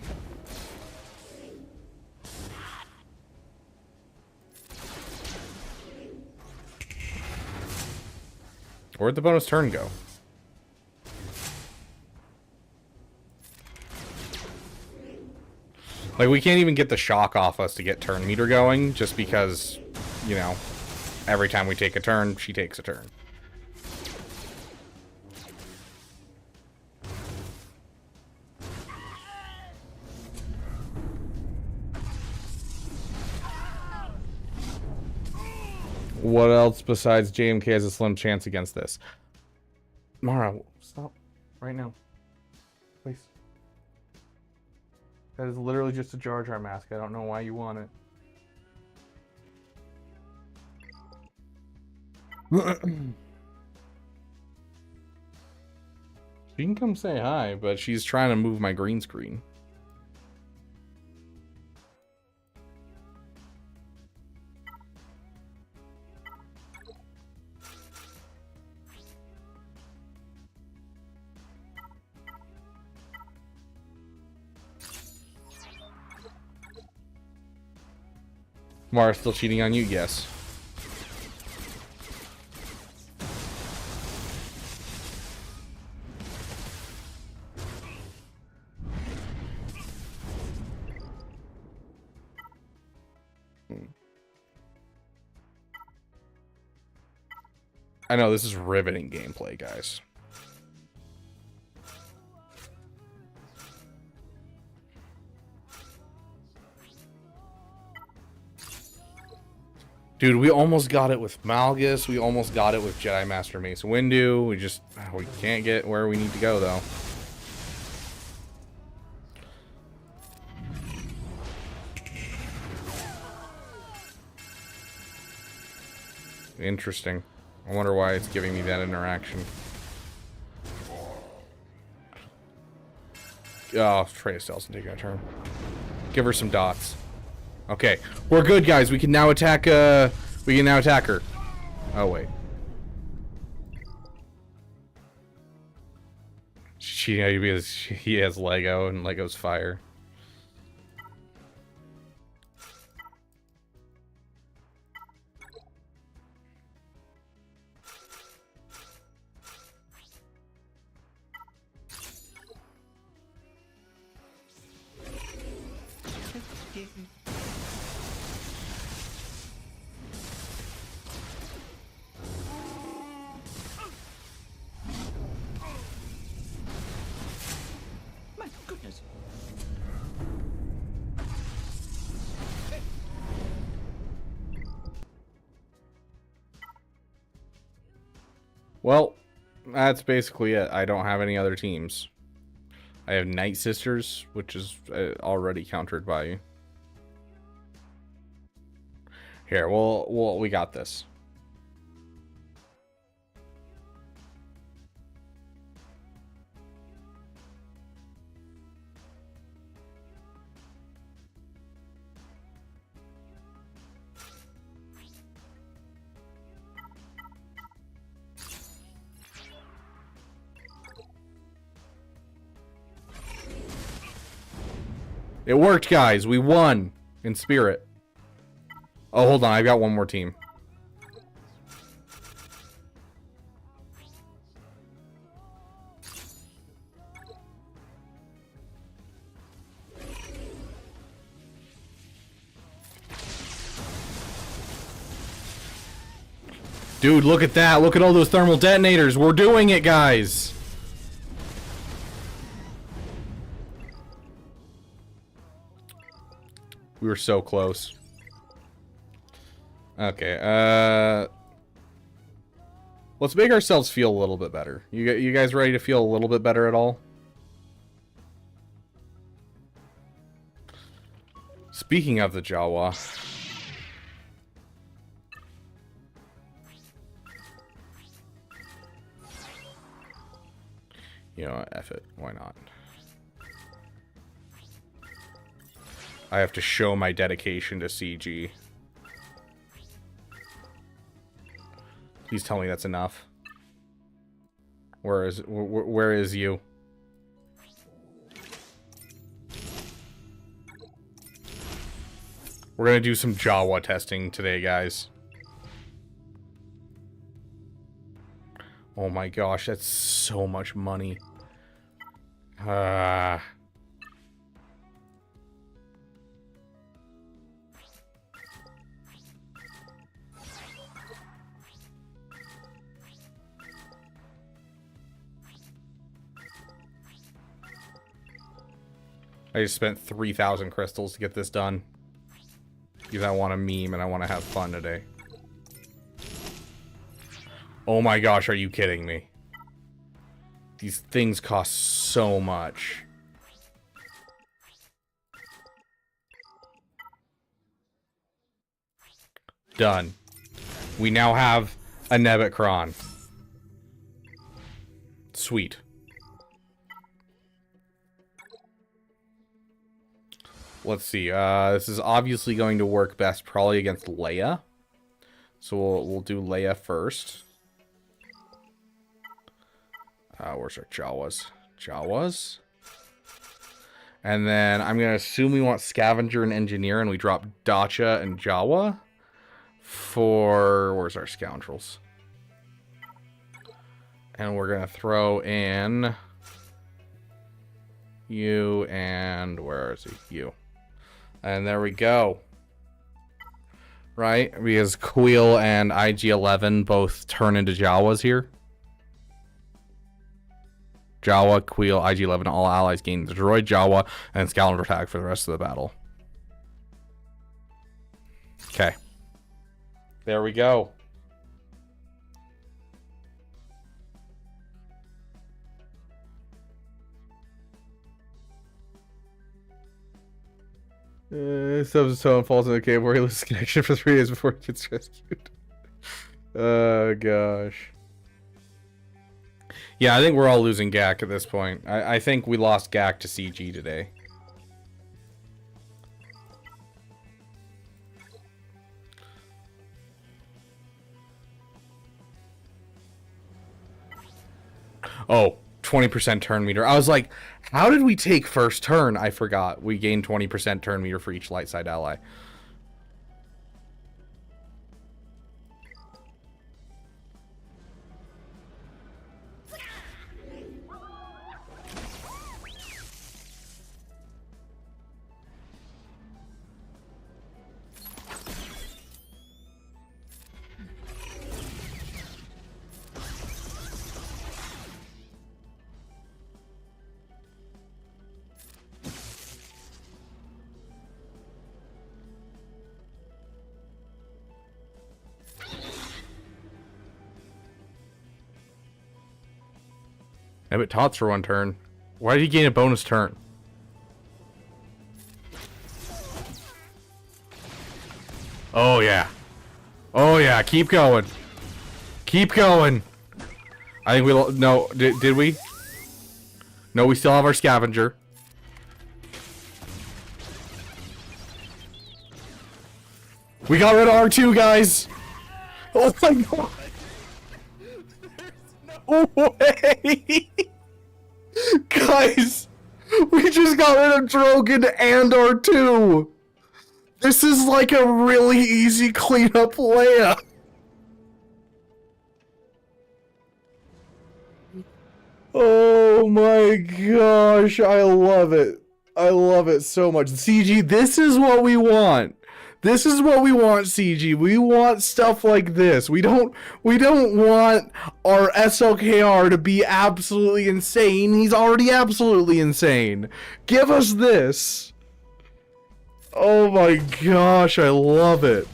Where'd the bonus turn go? Like, we can't even get the shock off us to get turn meter going, just because, you know, every time we take a turn, she takes a turn. What else besides JMK has a slim chance against this? Mara, stop right now. Please. That is literally just a Jar Jar mask. I don't know why you want it. She can come say hi, but she's trying to move my green screen. Mara still cheating on you? Yes. I know, this is riveting gameplay, guys. Dude, we almost got it with Malgus. We almost got it with Jedi Master Mace Windu. We can't get where we need to go, though. Interesting. I wonder why it's giving me that interaction. Oh, Trey Stelson taking a turn. Give her some dots. Okay, we're good, guys. We can now attack. We can now attack her. Oh wait. He has Lego and Lego's fire. Well, that's basically it. I don't have any other teams. I have Night Sisters, which is already countered by you. Here, we got this. It worked, guys. We won in spirit. Oh, hold on. I've got one more team. Dude, look at that. Look at all those thermal detonators. We're doing it, guys. We were so close. Okay, let's make ourselves feel a little bit better. You guys ready to feel a little bit better at all? Speaking of the Jawa. You know, F it. Why not? I have to show my dedication to CG. Please tell me that's enough. Where is you? We're gonna do some Jawa testing today, guys. Oh my gosh, that's so much money. I just spent 3,000 crystals to get this done. Because I want a meme and I want to have fun today. Oh my gosh, are you kidding me? These things cost so much. Done. We now have a Nebetcron. Sweet. Let's see. This is obviously going to work best probably against Leia. So we'll do Leia first. Where's our Jawas? Jawas. And then I'm going to assume we want Scavenger and Engineer, and we drop Dacha and Jawa for... Where's our Scoundrels? And we're going to throw in you and... Where is he? You. And there we go. Right? Because Queel and IG-11 both turn into Jawas here. Jawa, Queel, IG-11, all allies gain the droid Jawa, and Scavenger attack for the rest of the battle. Okay. There we go. Substone falls in the cave where he loses connection for 3 days before he gets rescued. Oh, gosh. Yeah, I think we're all losing GAC at this point. I think we lost GAC to CG today. Oh, 20% turn meter. I was like, how did we take first turn? I forgot. We gained 20% turn meter for each light side ally. Yeah, but Tots for 1 turn. Why did he gain a bonus turn? Oh, yeah. Oh, yeah. Keep going. Keep going. I think we... No. Did we? No, we still have our Scavenger. We got rid of R2, guys. Oh, my God. No way! Guys, we just got rid of Drogon and R2. This is like a really easy cleanup layup. Oh my gosh, I love it. I love it so much. CG, this is what we want. This is what we want, CG. We want stuff like this. We don't want our SLKR to be absolutely insane. He's already absolutely insane. Give us this. Oh my gosh, I love it.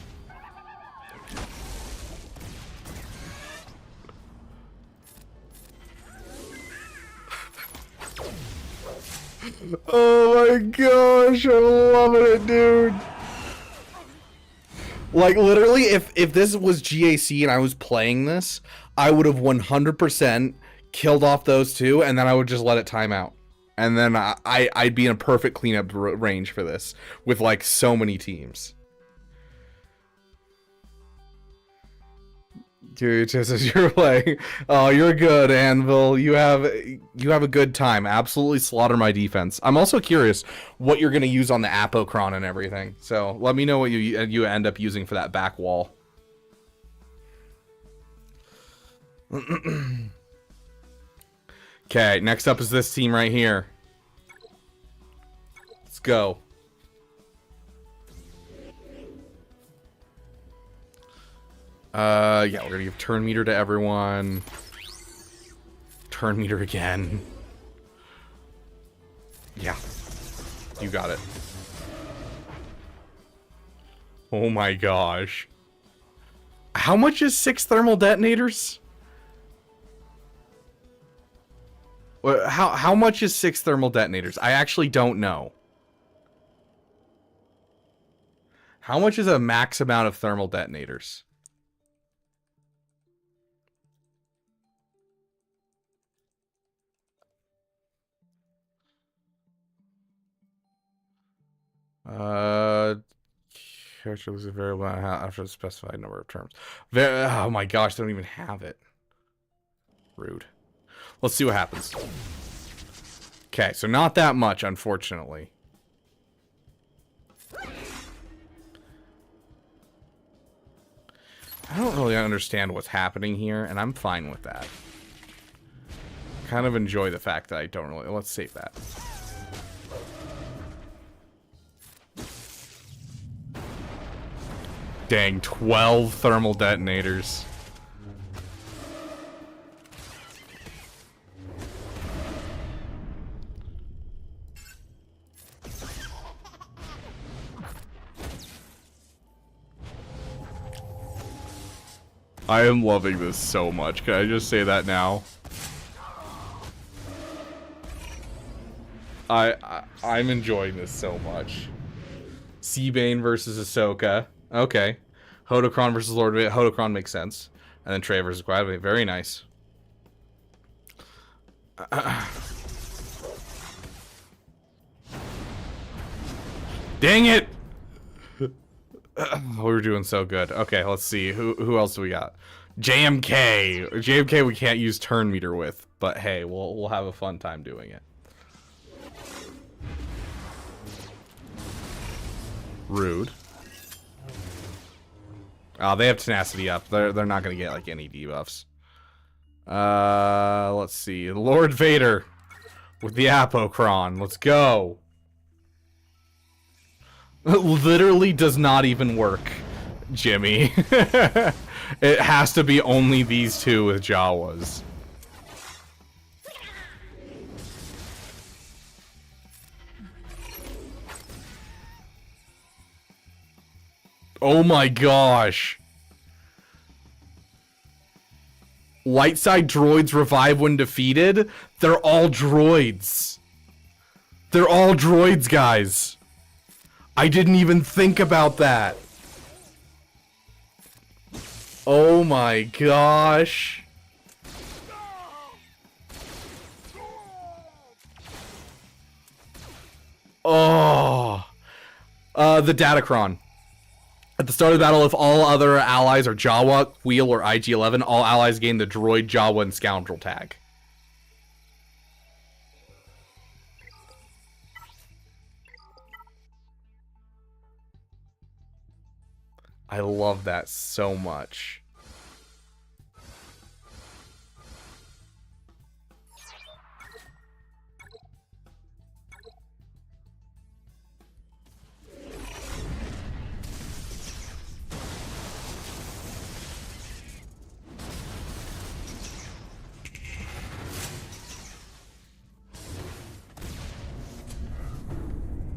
Oh my gosh, I'm loving it, dude. Like, literally, if this was GAC and I was playing this, I would have 100% killed off those two, and then I would just let it time out. And then I'd be in a perfect cleanup range for this, with, like, so many teams. Dude, just as you're playing, oh, you're good, Anvil. You have a good time. Absolutely slaughter my defense. I'm also curious what you're gonna use on the Apocron and everything. So let me know what you end up using for that back wall. Okay, next up is this team right here. Let's go. Yeah, we're gonna give turn meter to everyone. Turn meter again. Yeah. You got it. Oh my gosh. How much is 6 thermal detonators? How much is 6 thermal detonators? I actually don't know. How much is a max amount of thermal detonators? Character loses a variable after a specified number of terms. Oh my gosh, they don't even have it. Rude. Let's see what happens. Okay, so not that much, unfortunately. I don't really understand what's happening here, and I'm fine with that. Kind of enjoy the fact that I don't really... Let's save that. Dang, 12 thermal detonators. I am loving this so much. Can I just say that now? I'm enjoying this so much. Seabane versus Ahsoka. Okay. Hodokron versus Lord Vader. Hodokron makes sense. And then Trey versus Guadalupe. Very nice. Dang it! We were doing so good. Okay, let's see. Who else do we got? JMK. JMK we can't use turn meter with, but hey, we'll have a fun time doing it. Rude. Oh, they have tenacity up. They're not gonna get like any debuffs. Let's see. Lord Vader with the Apocron. Let's go. It literally does not even work, Jimmy. It has to be only these two with Jawas. Oh my gosh. Light side droids revive when defeated? They're all droids. They're all droids, guys. I didn't even think about that. Oh my gosh. Oh. The datacron. At the start of the battle, if all other allies are Jawa, Wheel, or IG-11, all allies gain the droid, Jawa, and scoundrel tag. I love that so much.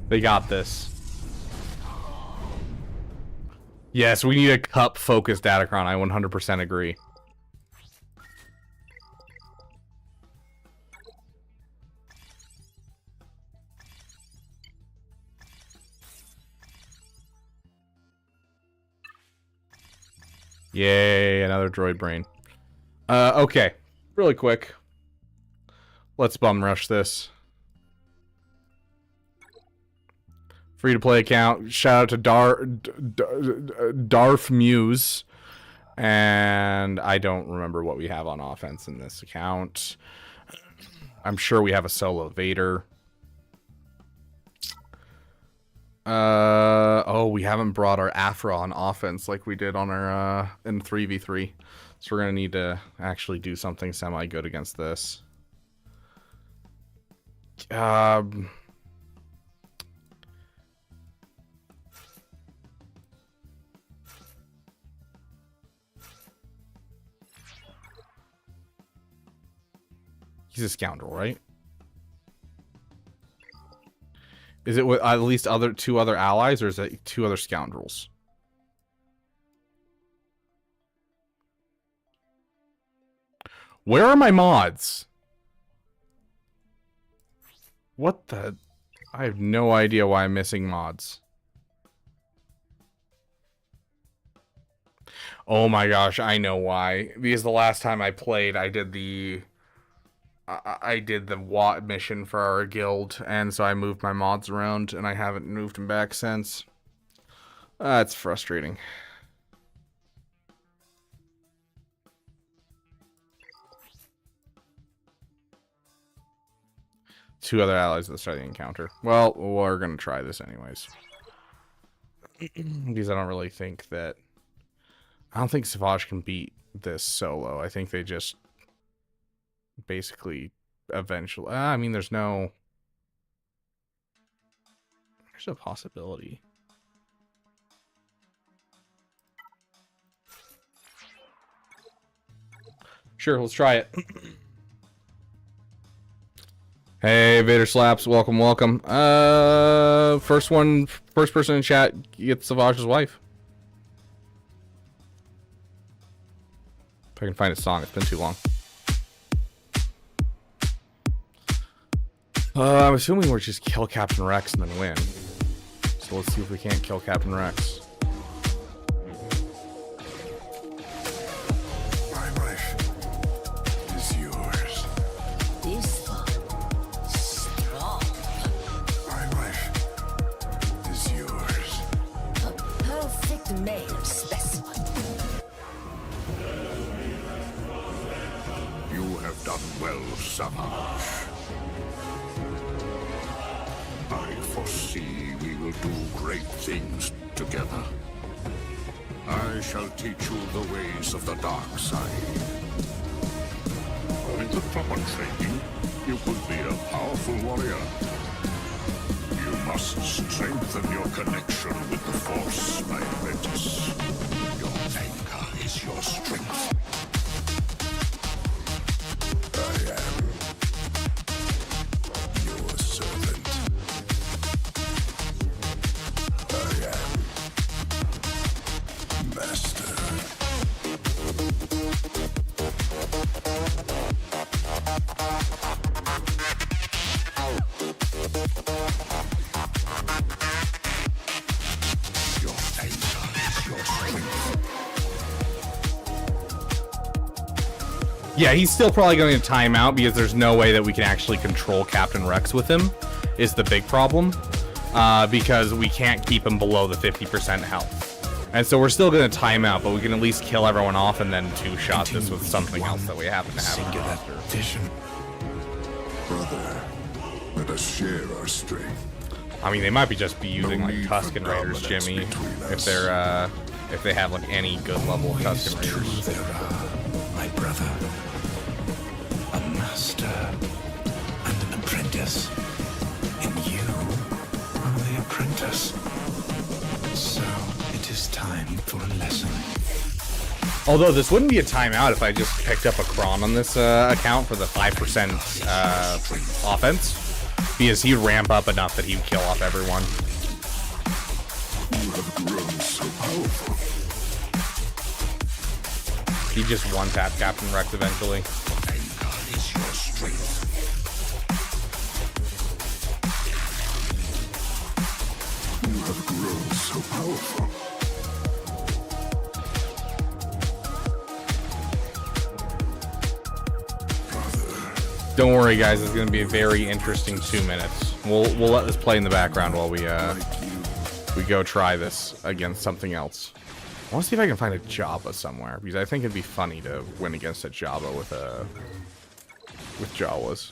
They got this. Yes, we need a cup-focused datacron. I 100% agree. Yay, another droid brain. Okay. Really quick. Let's bum rush this. Free to play account. Shout out to Darth Muse. And I don't remember what we have on offense in this account. I'm sure we have a solo Vader. Oh, we haven't brought our Afra on offense like we did on our in 3v3. So we're gonna need to actually do something semi-good against this. He's a scoundrel, right? Is it with at least two other allies, or is it two other scoundrels? Where are my mods? What the? I have no idea why I'm missing mods. Oh my gosh, I know why. Because the last time I played, I did the I did the Watt mission for our guild, and so I moved my mods around, and I haven't moved them back since. It's frustrating. Two other allies at the start of the encounter. Well, we're gonna try this anyways. Because I don't think Savage can beat this solo. I think they just basically eventually... I mean, there's a possibility. Sure, let's try it. Hey, Vader Slaps, welcome, welcome. First person in chat gets Savage's wife. If I can find a song, it's been too long. I'm assuming we're just kill Captain Rex and then win. So let's see if we can't kill Captain Rex. My life is yours. This one, strong. My life is yours. A perfect male specimen. You have done well, Savage. I foresee we will do great things together. I shall teach you the ways of the dark side. With the proper training, you could be a powerful warrior. You must strengthen your connection with the Force, my apprentice. Your anchor is your strength. I am your servant. I am master. Your anchor is your strength. Yeah, he's still probably going to time out because there's no way that we can actually control Captain Rex with him, is the big problem. Because we can't keep him below the 50% health. And so we're still going to time out, but we can at least kill everyone off and then two-shot this with something else that we happen to have. Singular vision. Brother, let us share our strength. I mean, they might be just be using like need Tusken for Raiders, dominance Jimmy, between if us. if they have like any good level of Always Tusken two Raiders. there are, my brother. A master and an apprentice. And you are the apprentice. So it is time for a lesson. Although this wouldn't be a timeout if I just picked up a Kron on this account for the 5% offense. Because he'd ramp up enough that he'd kill off everyone. You have grown so powerful. He just one-tap Captain Rex eventually. Anchor is your strength. You have grown so powerful. Don't worry, guys. It's going to be a very interesting 2 minutes. We'll let this play in the background while we go try this against something else. I want to see if I can find a Jawa somewhere because I think it'd be funny to win against a Jawa with Jawas.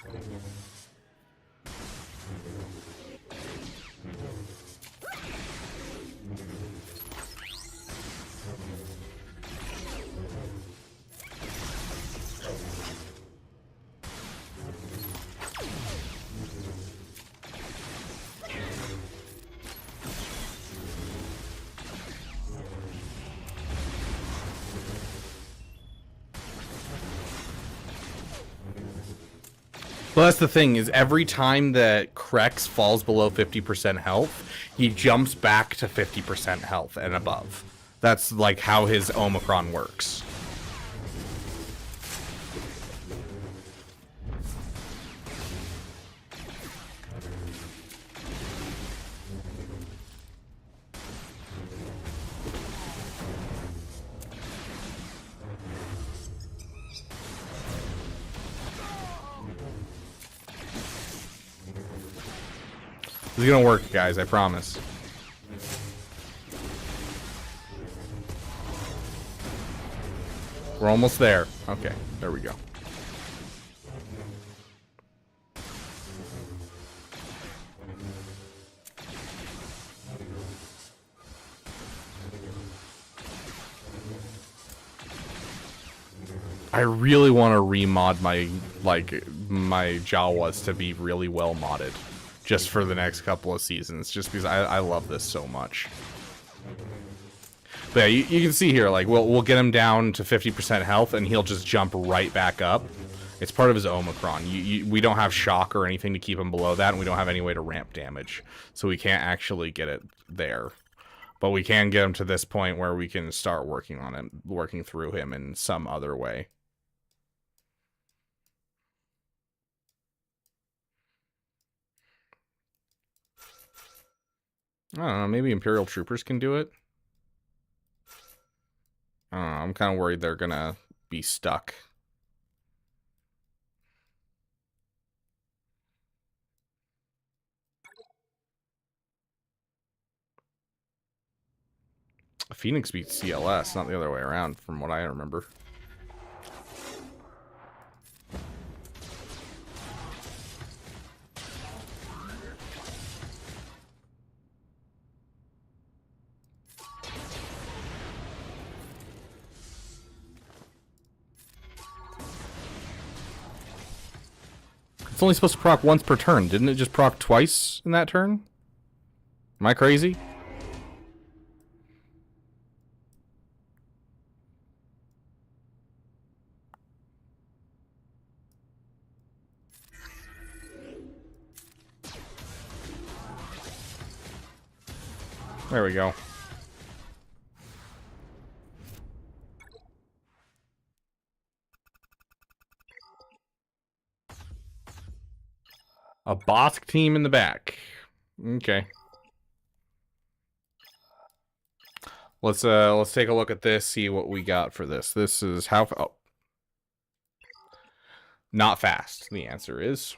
Well, that's the thing, is every time that Krex falls below 50% health, he jumps back to 50% health and above. That's like how his Omicron works. This is gonna work, guys, I promise. We're almost there. Okay, there we go. I really want to remod my Jawas to be really well modded, just for the next couple of seasons, just because I love this so much. But yeah, you can see here, like, we'll get him down to 50% health, and he'll just jump right back up. It's part of his Omicron. We don't have shock or anything to keep him below that, and we don't have any way to ramp damage, so we can't actually get it there. But we can get him to this point where we can start working on him, working through him in some other way. I don't know, maybe Imperial Troopers can do it? I don't know, I'm kind of worried they're gonna be stuck. Phoenix beats CLS, not the other way around, from what I remember. It's only supposed to proc once per turn. Didn't it just proc twice in that turn? Am I crazy? There we go. A Bosk team in the back. Okay. Let's take a look at this, see what we got for this. This is how not fast, the answer is.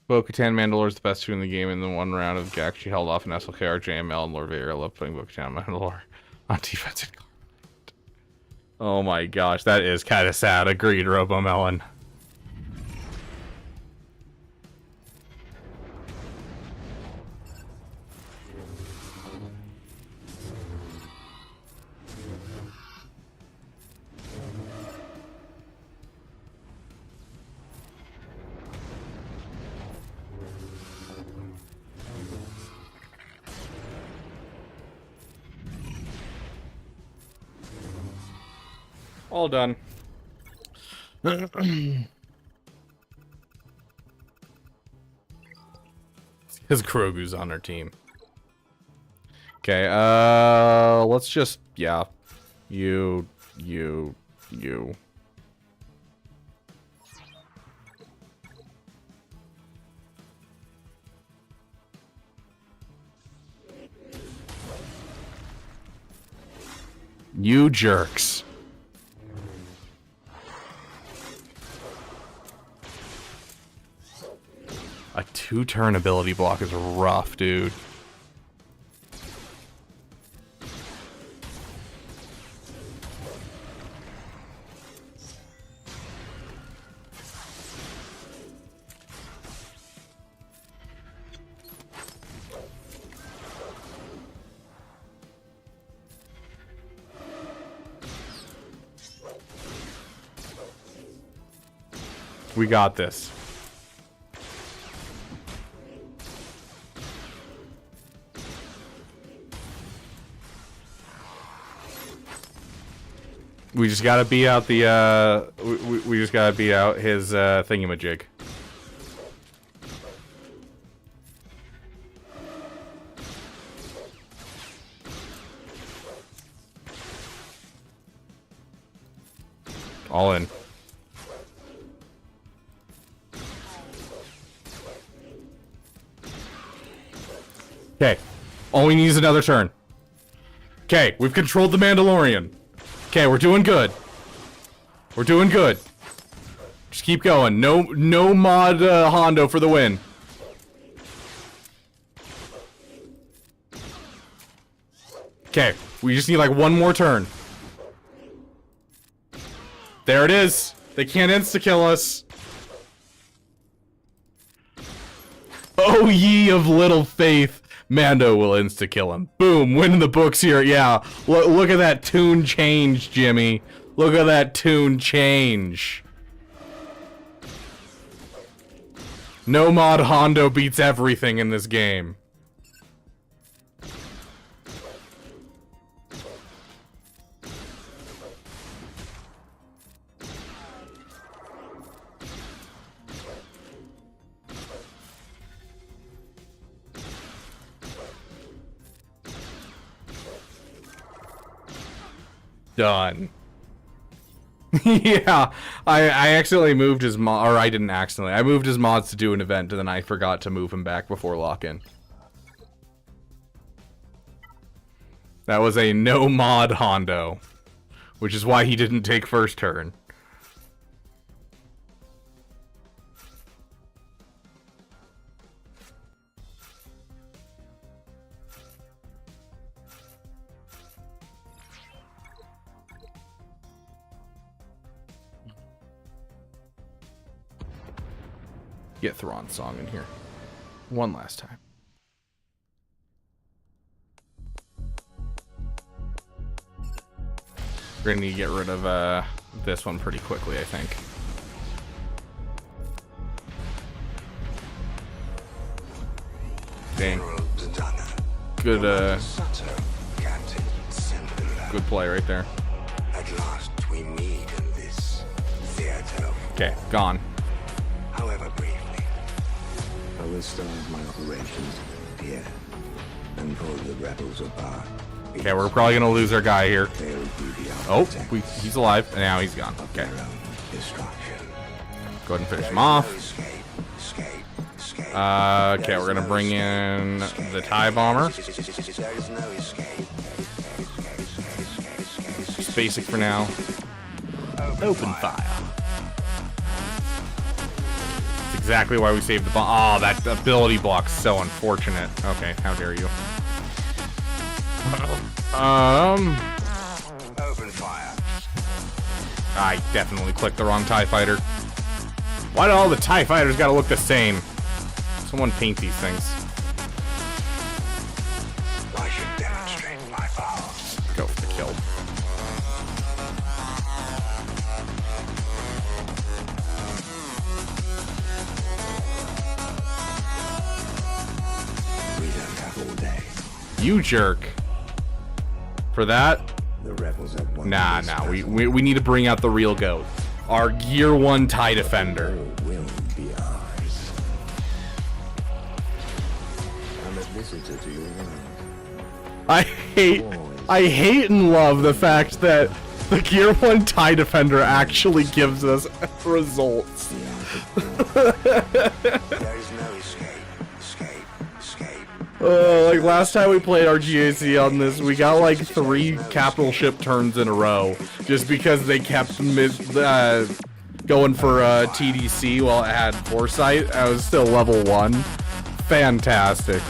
Bo-Katan Mandalore is the best two in the game in the one round of GAC. She held off in SLKR, JML, and Lord Vader. I love playing Bo-Katan Mandalore on defense. Oh my gosh, that is kind of sad. Agreed, Robomelon. All done. His Grogu's on our team. Okay, let's just, yeah. You. You jerks. A 2-turn ability block is rough, dude. We got this. We just gotta beat out the, we just gotta beat out his, thingamajig. All in. Okay. All we need is another turn. Okay, we've controlled the Mandalorian. Okay, we're doing good. We're doing good. Just keep going. No mod Hondo for the win. Okay, we just need like one more turn. There it is. They can't insta-kill us. Oh ye of little faith, Mando will insta-kill him. Boom, win in the books here. Yeah, look at that tune change, Jimmy. Look at that tune change. No mod Hondo beats everything in this game. Done. Yeah, I accidentally moved his mod, or I didn't accidentally. I moved his mods to do an event, and then I forgot to move him back before lock-in. That was a no mod Hondo, which is why he didn't take first turn. Get Thrawn's song in here. One last time. We're gonna need to get rid of this one pretty quickly, I think. Dang. Good good play right there. At last we meet in this theater. Okay, gone. However briefly, I will start my operations here and pull the rebels apart. Okay, we're probably gonna lose our guy here. Oh, he's alive, and now he's gone. Okay. Go ahead and finish him off. Okay, we're gonna bring in the TIE bomber. Just basic for now. Open fire. That's exactly why we saved the bomb. Oh, that ability block's so unfortunate. Okay, how dare you? Open fire. I definitely clicked the wrong TIE fighter. Why do all the TIE fighters gotta look the same? Someone paint these things. I should demonstrate my power. Go for the kill. We don't have all day. You jerk. For that? The rebels have one. Nah. We need to bring out the real GOAT. Our Gear 1 TIE Defender. Will be ours. I'm a visitor to your world. I hate and love the fact that the Gear 1 TIE Defender actually gives us results. There is no escape. Like last time we played our GAC on this, we got like 3 capital ship turns in a row just because they kept going for TDC while it had foresight. I was still level 1. Fantastic.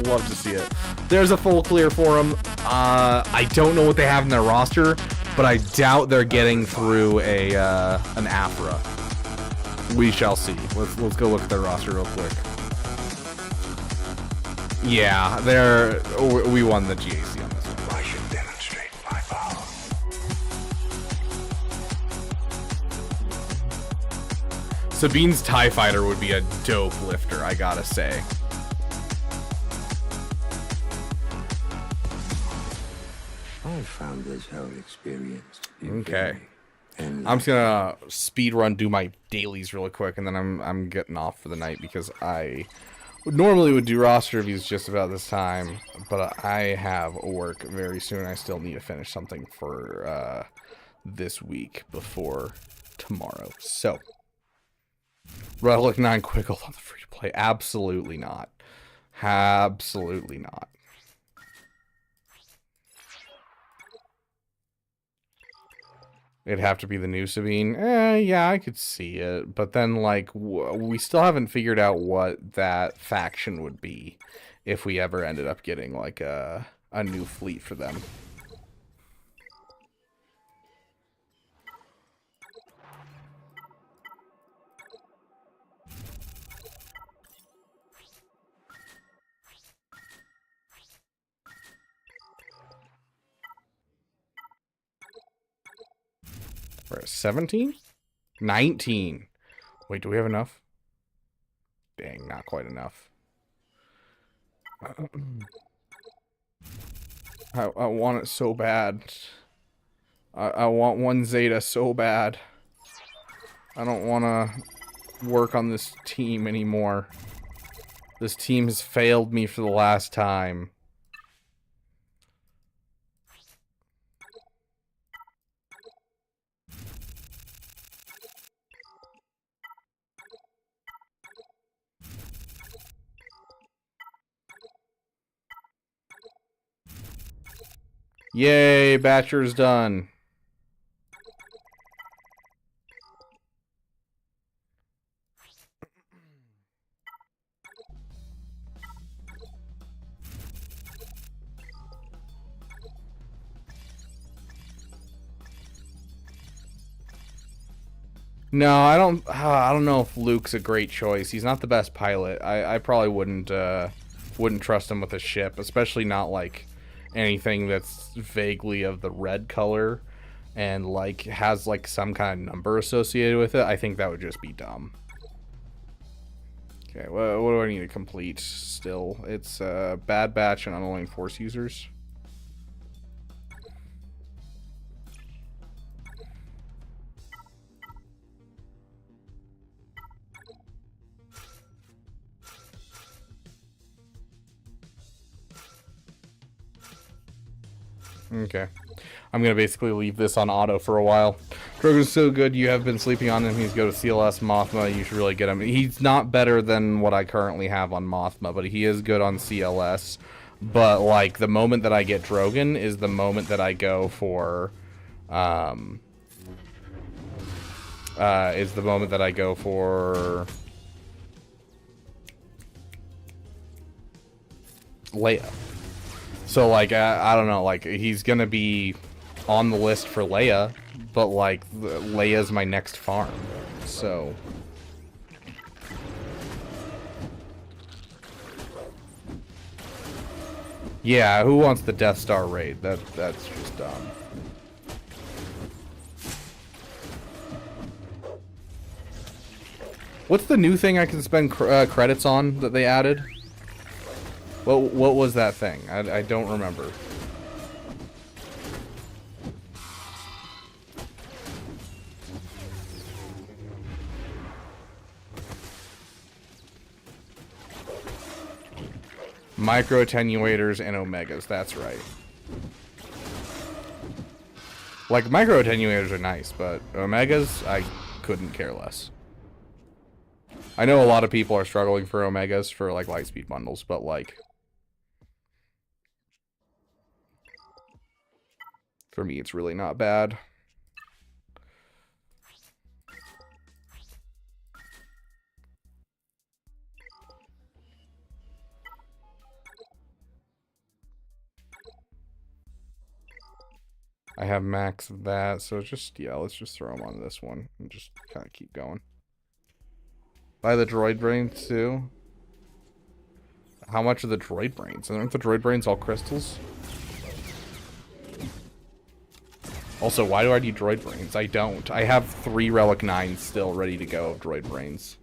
Love to see it. There's a full clear for them. I don't know what they have in their roster, but I doubt they're getting through an Afra. We shall see. Let's go look at their roster real quick. Yeah, we won the GAC on this one. I should demonstrate my power. Sabine's TIE Fighter would be a dope lifter, I gotta say. I found this whole experience. Okay. I'm just gonna speed run, do my dailies really quick, and then I'm getting off for the night because I normally would do roster reviews just about this time, but I have work very soon. I still need to finish something for this week before tomorrow. So, Relic 9 Quiggle on the free to play? Absolutely not. Absolutely not. It'd have to be the new Sabine. Yeah, I could see it. But then, like, we still haven't figured out what that faction would be if we ever ended up getting, like, a new fleet for them. We're at 17? 19. Wait, do we have enough? Dang, not quite enough. I want it so bad. I want 1 Zeta so bad. I don't want to work on this team anymore. This team has failed me for the last time. Yay, Batcher's done. No, I don't know if Luke's a great choice. He's not the best pilot. I probably wouldn't trust him with a ship, especially not like anything that's vaguely of the red color and like has like some kind of number associated with it. I think that would just be dumb. Okay, well, what do I need to complete still? It's Bad Batch and unwilling Force users. Okay. I'm going to basically leave this on auto for a while. Drogon's so good, you have been sleeping on him. He's go to CLS Mothma. You should really get him. He's not better than what I currently have on Mothma, but he is good on CLS. But, like, the moment that I get Drogon is the moment that I go for... is the moment that I go for... Leia. So, like, I don't know, like, he's gonna be on the list for Leia, but, like, Leia's my next farm, so... Yeah, who wants the Death Star raid? That's just dumb. What's the new thing I can spend credits on that they added? What was that thing? I don't remember. Micro attenuators and omegas, that's right. Like, micro attenuators are nice, but omegas, I couldn't care less. I know a lot of people are struggling for omegas for, like, lightspeed bundles, but, like... For me, it's really not bad. I have max of that, so just, yeah, let's just throw them on this one and just kind of keep going. Buy the droid brains too. How much are the droid brains? Aren't the droid brains all crystals? Also, why do I need droid brains? I don't. I have 3 Relic 9s still ready to go of droid brains.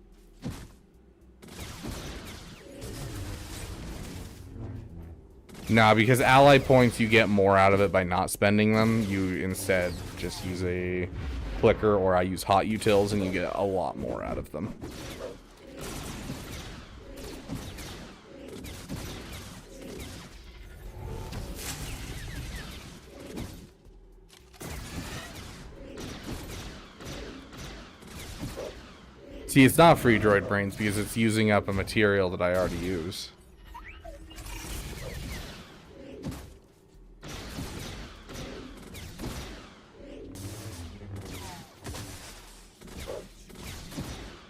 Nah, because ally points, you get more out of it by not spending them. You instead just use a clicker, or I use hot utils, and you get a lot more out of them. See, it's not free droid brains because it's using up a material that I already use.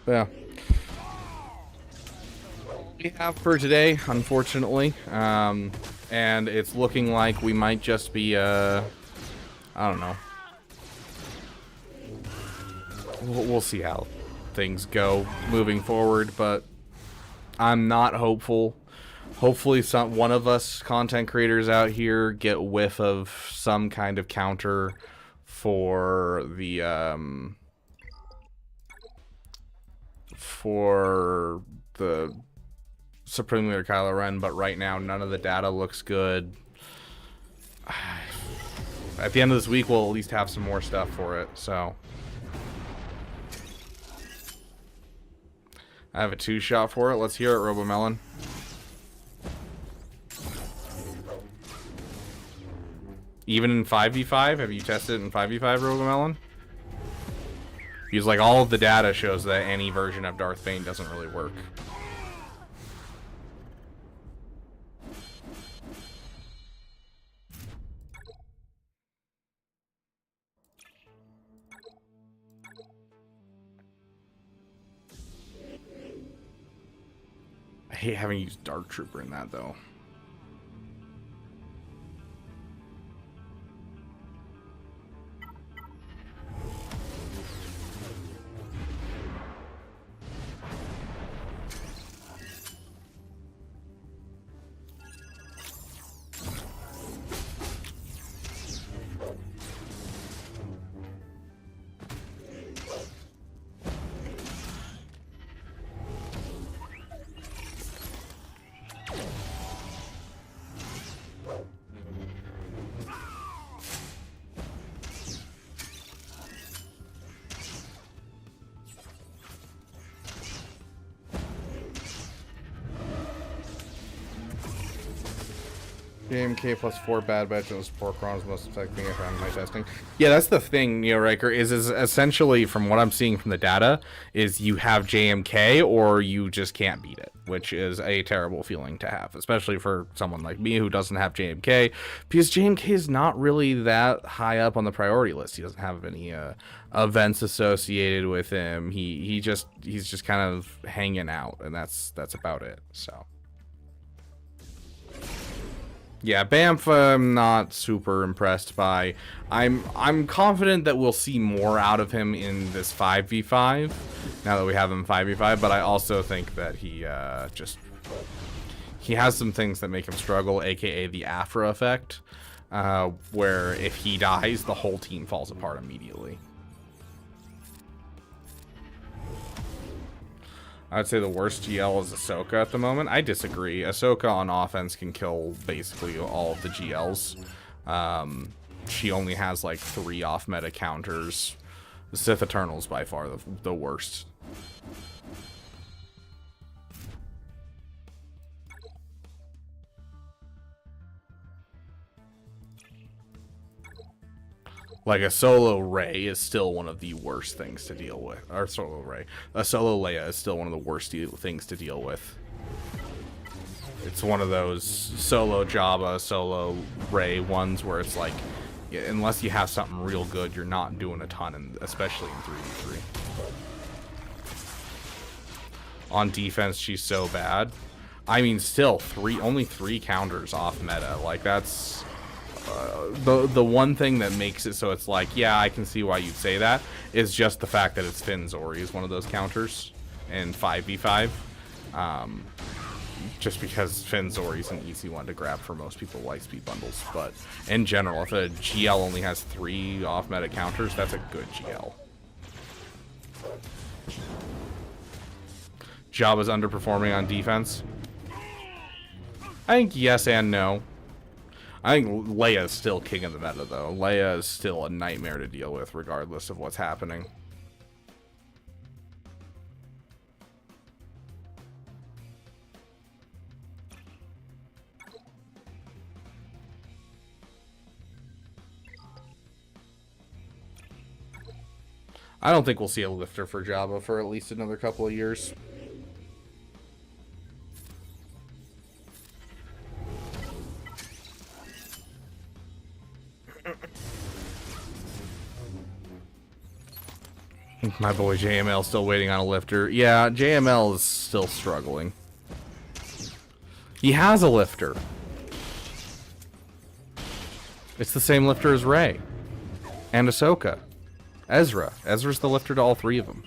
Yeah. We have for today, unfortunately, and it's looking like we might just be, I don't know. We'll see how things go moving forward, but I'm not hopeful. Hopefully one of us content creators out here get whiff of some kind of counter for the Supreme Leader Kylo Ren, but right now none of the data looks good. At the end of this week we'll at least have some more stuff for it, so I have a 2-shot for it. Let's hear it, RoboMelon. Even in 5v5? Have you tested it in 5v5, RoboMelon? Because like all of the data shows that any version of Darth Bane doesn't really work. I hate having used Dark Trooper in that though. JMK plus 4 bad batch and support crawls most effective I found in my testing. Yeah, that's the thing, Neo Riker, is essentially from what I'm seeing from the data, is you have JMK or you just can't beat it, which is a terrible feeling to have, especially for someone like me who doesn't have JMK, because JMK is not really that high up on the priority list. He doesn't have any events associated with him. He's just kind of hanging out, and that's about it. So yeah, Banff, I'm not super impressed by. I'm confident that we'll see more out of him in this 5v5 now that we have him 5v5, but I also think that he has some things that make him struggle, aka the Afra effect, where if he dies, the whole team falls apart immediately. I'd say the worst GL is Ahsoka at the moment. I disagree. Ahsoka on offense can kill basically all of the GLs. She only has like 3 off-meta counters. The Sith Eternal's by far the worst. Like a solo Rey is still one of the worst things to deal with. Or solo Rey. A solo Leia is still one of the worst things to deal with. It's one of those solo Jawa, solo Rey ones where it's like, unless you have something real good, you're not doing a ton, especially in 3v3. On defense, she's so bad. I mean, still, only 3 counters off meta. Like, that's... the one thing that makes it so it's like, yeah, I can see why you'd say that, is just the fact that it's Finn Zori is one of those counters in 5v5. Just because Finn Zori is an easy one to grab for most people light speed bundles. But in general, if a GL only has 3 off-meta counters, that's a good GL. Jabba's underperforming on defense. I think yes and no. I think Leia is still king of the meta, though. Leia is still a nightmare to deal with, regardless of what's happening. I don't think we'll see a lifter for Jabba for at least another couple of years. My boy JML still waiting on a lifter. Yeah, JML is still struggling. He has a lifter. It's the same lifter as Rey. And Ahsoka. Ezra. Ezra's the lifter to all three of them.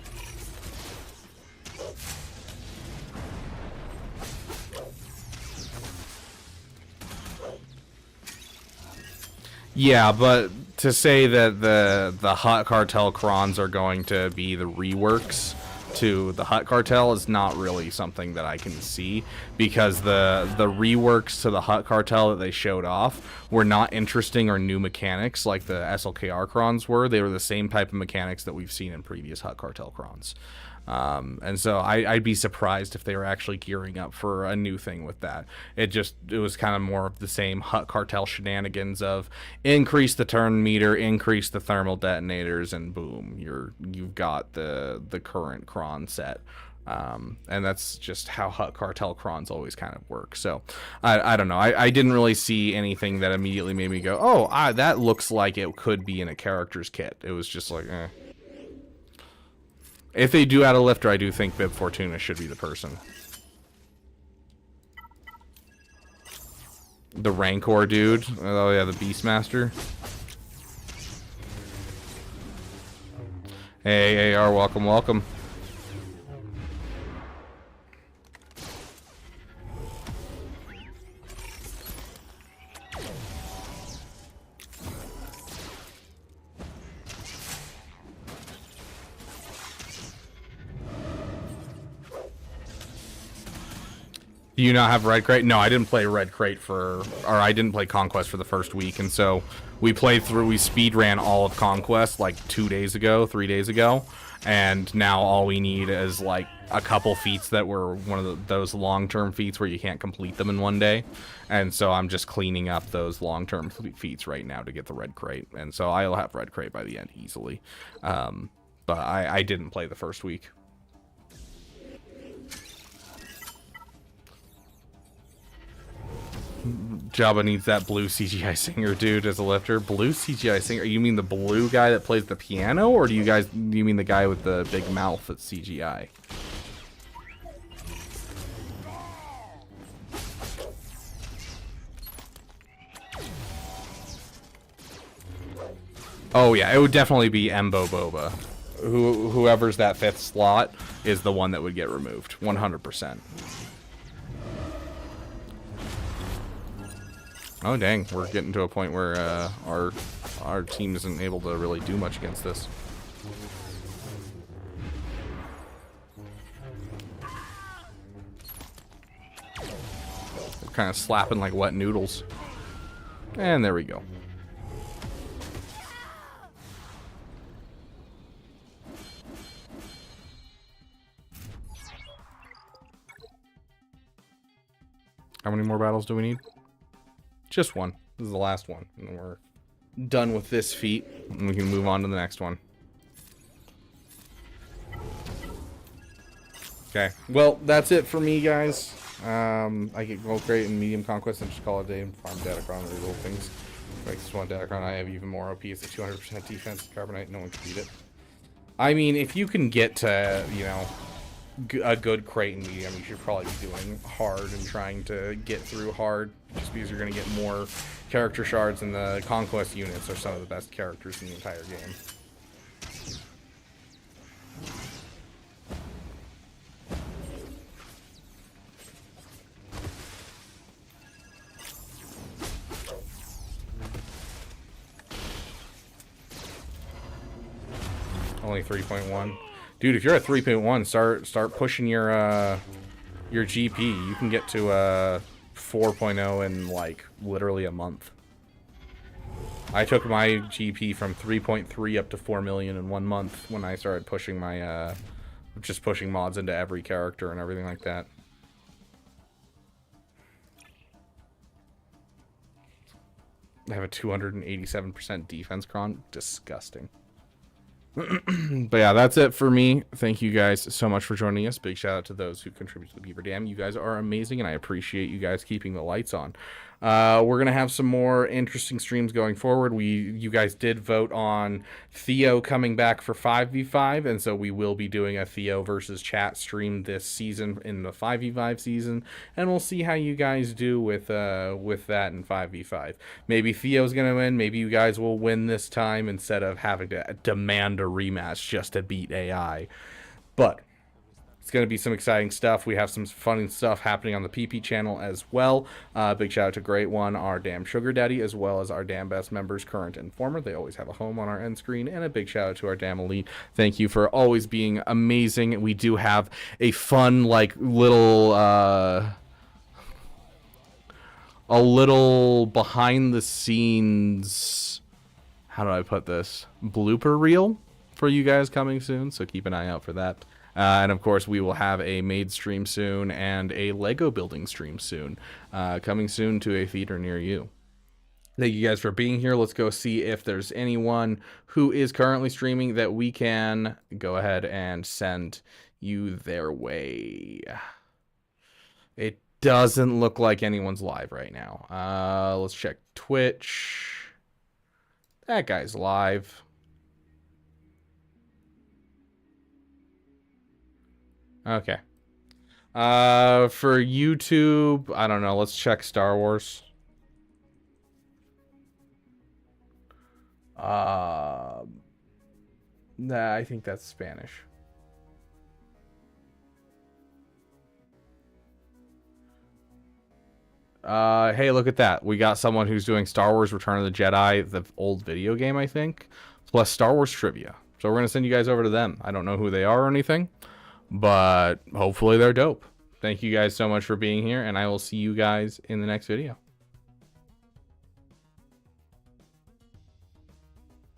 Yeah, but to say that the Hutt Cartel Crons are going to be the reworks to the Hutt Cartel is not really something that I can see, because the reworks to the Hutt Cartel that they showed off were not interesting or new mechanics like the SLKR Crons were. They were the same type of mechanics that we've seen in previous Hutt Cartel Crons. And so I'd be surprised if they were actually gearing up for a new thing with that. It was kind of more of the same Hutt Cartel shenanigans of increase the turn meter, increase the thermal detonators, and boom, you've got the current cron set. And that's just how Hutt Cartel crons always kind of work. So I don't know. I didn't really see anything that immediately made me go, oh, that looks like it could be in a character's kit. It was just like, eh. If they do add a lifter, I do think Bib Fortuna should be the person. The Rancor dude. Oh yeah, the Beastmaster. Hey, AR, welcome, welcome. Do you not have Red Crate? No, I didn't play Red Crate I didn't play Conquest for the first week, and so we speed ran all of Conquest like 3 days ago, and now all we need is like a couple feats that were one of those long-term feats where you can't complete them in one day, and so I'm just cleaning up those long-term feats right now to get the Red Crate, and so I'll have Red Crate by the end easily, but I didn't play the first week. Jabba needs that blue CGI singer dude as a lifter. Blue CGI singer? You mean the blue guy that plays the piano, or do you mean the guy with the big mouth that's CGI? Oh yeah, it would definitely be Embo Boba. Whoever's that 5th slot is the one that would get removed, 100%. Oh dang, we're getting to a point where our team isn't able to really do much against this. We're kind of slapping like wet noodles. And there we go. How many more battles do we need? Just one. This is the last one. And we're done with this feat. And we can move on to the next one. Okay. Well, that's it for me, guys. I get Gold Crate and Medium Conquest and just call it a day and farm datacron or little things. Like this one datacron, I have even more OP. It's a 200% defense. Carbonite, no one can beat it. I mean, if you can get to, you know, a good crate in medium, you should probably be doing hard and trying to get through hard, just because you're going to get more character shards, and the conquest units are some of the best characters in the entire game. Only 3.1. Dude, if you're at 3.1, start pushing your GP. You can get to 4.0 in like literally a month. I took my GP from 3.3 up to 4 million in 1 month when I started pushing my just pushing mods into every character and everything like that. I have a 287% defense cron. Disgusting. But yeah, that's it for me. Thank you guys so much for joining us. Big shout out to those who contribute to the Beaver Dam. You guys are amazing, and I appreciate you guys keeping the lights on. We're gonna have some more interesting streams going forward. You guys did vote on Theo coming back for 5v5, and so we will be doing a Theo versus chat stream this season in the 5v5 season, and we'll see how you guys do with that in 5v5. Maybe Theo's gonna win. Maybe you guys will win this time instead of having to demand a rematch just to beat AI. But it's going to be some exciting stuff. We have some fun stuff happening on the PP channel as well. Big shout out to Great One, our damn sugar daddy, as well as our damn best members, current and former. They always have a home on our end screen. And a big shout out to our damn elite. Thank you for always being amazing. We do have a fun, like, little a little behind the scenes, how do I put this, blooper reel for you guys coming soon. So keep an eye out for that. And of course, we will have a maid stream soon and a Lego building stream soon, coming soon to a theater near you. Thank you guys for being here. Let's go see if there's anyone who is currently streaming that we can go ahead and send you their way. It doesn't look like anyone's live right now. Let's check Twitch. That guy's live. Okay. For YouTube, I don't know. Let's check Star Wars. Nah, I think that's Spanish. Hey, look at that. We got someone who's doing Star Wars Return of the Jedi, the old video game, I think, plus Star Wars trivia. So we're going to send you guys over to them. I don't know who they are or anything, but hopefully they're dope. Thank you guys so much for being here, and I will see you guys in the next video.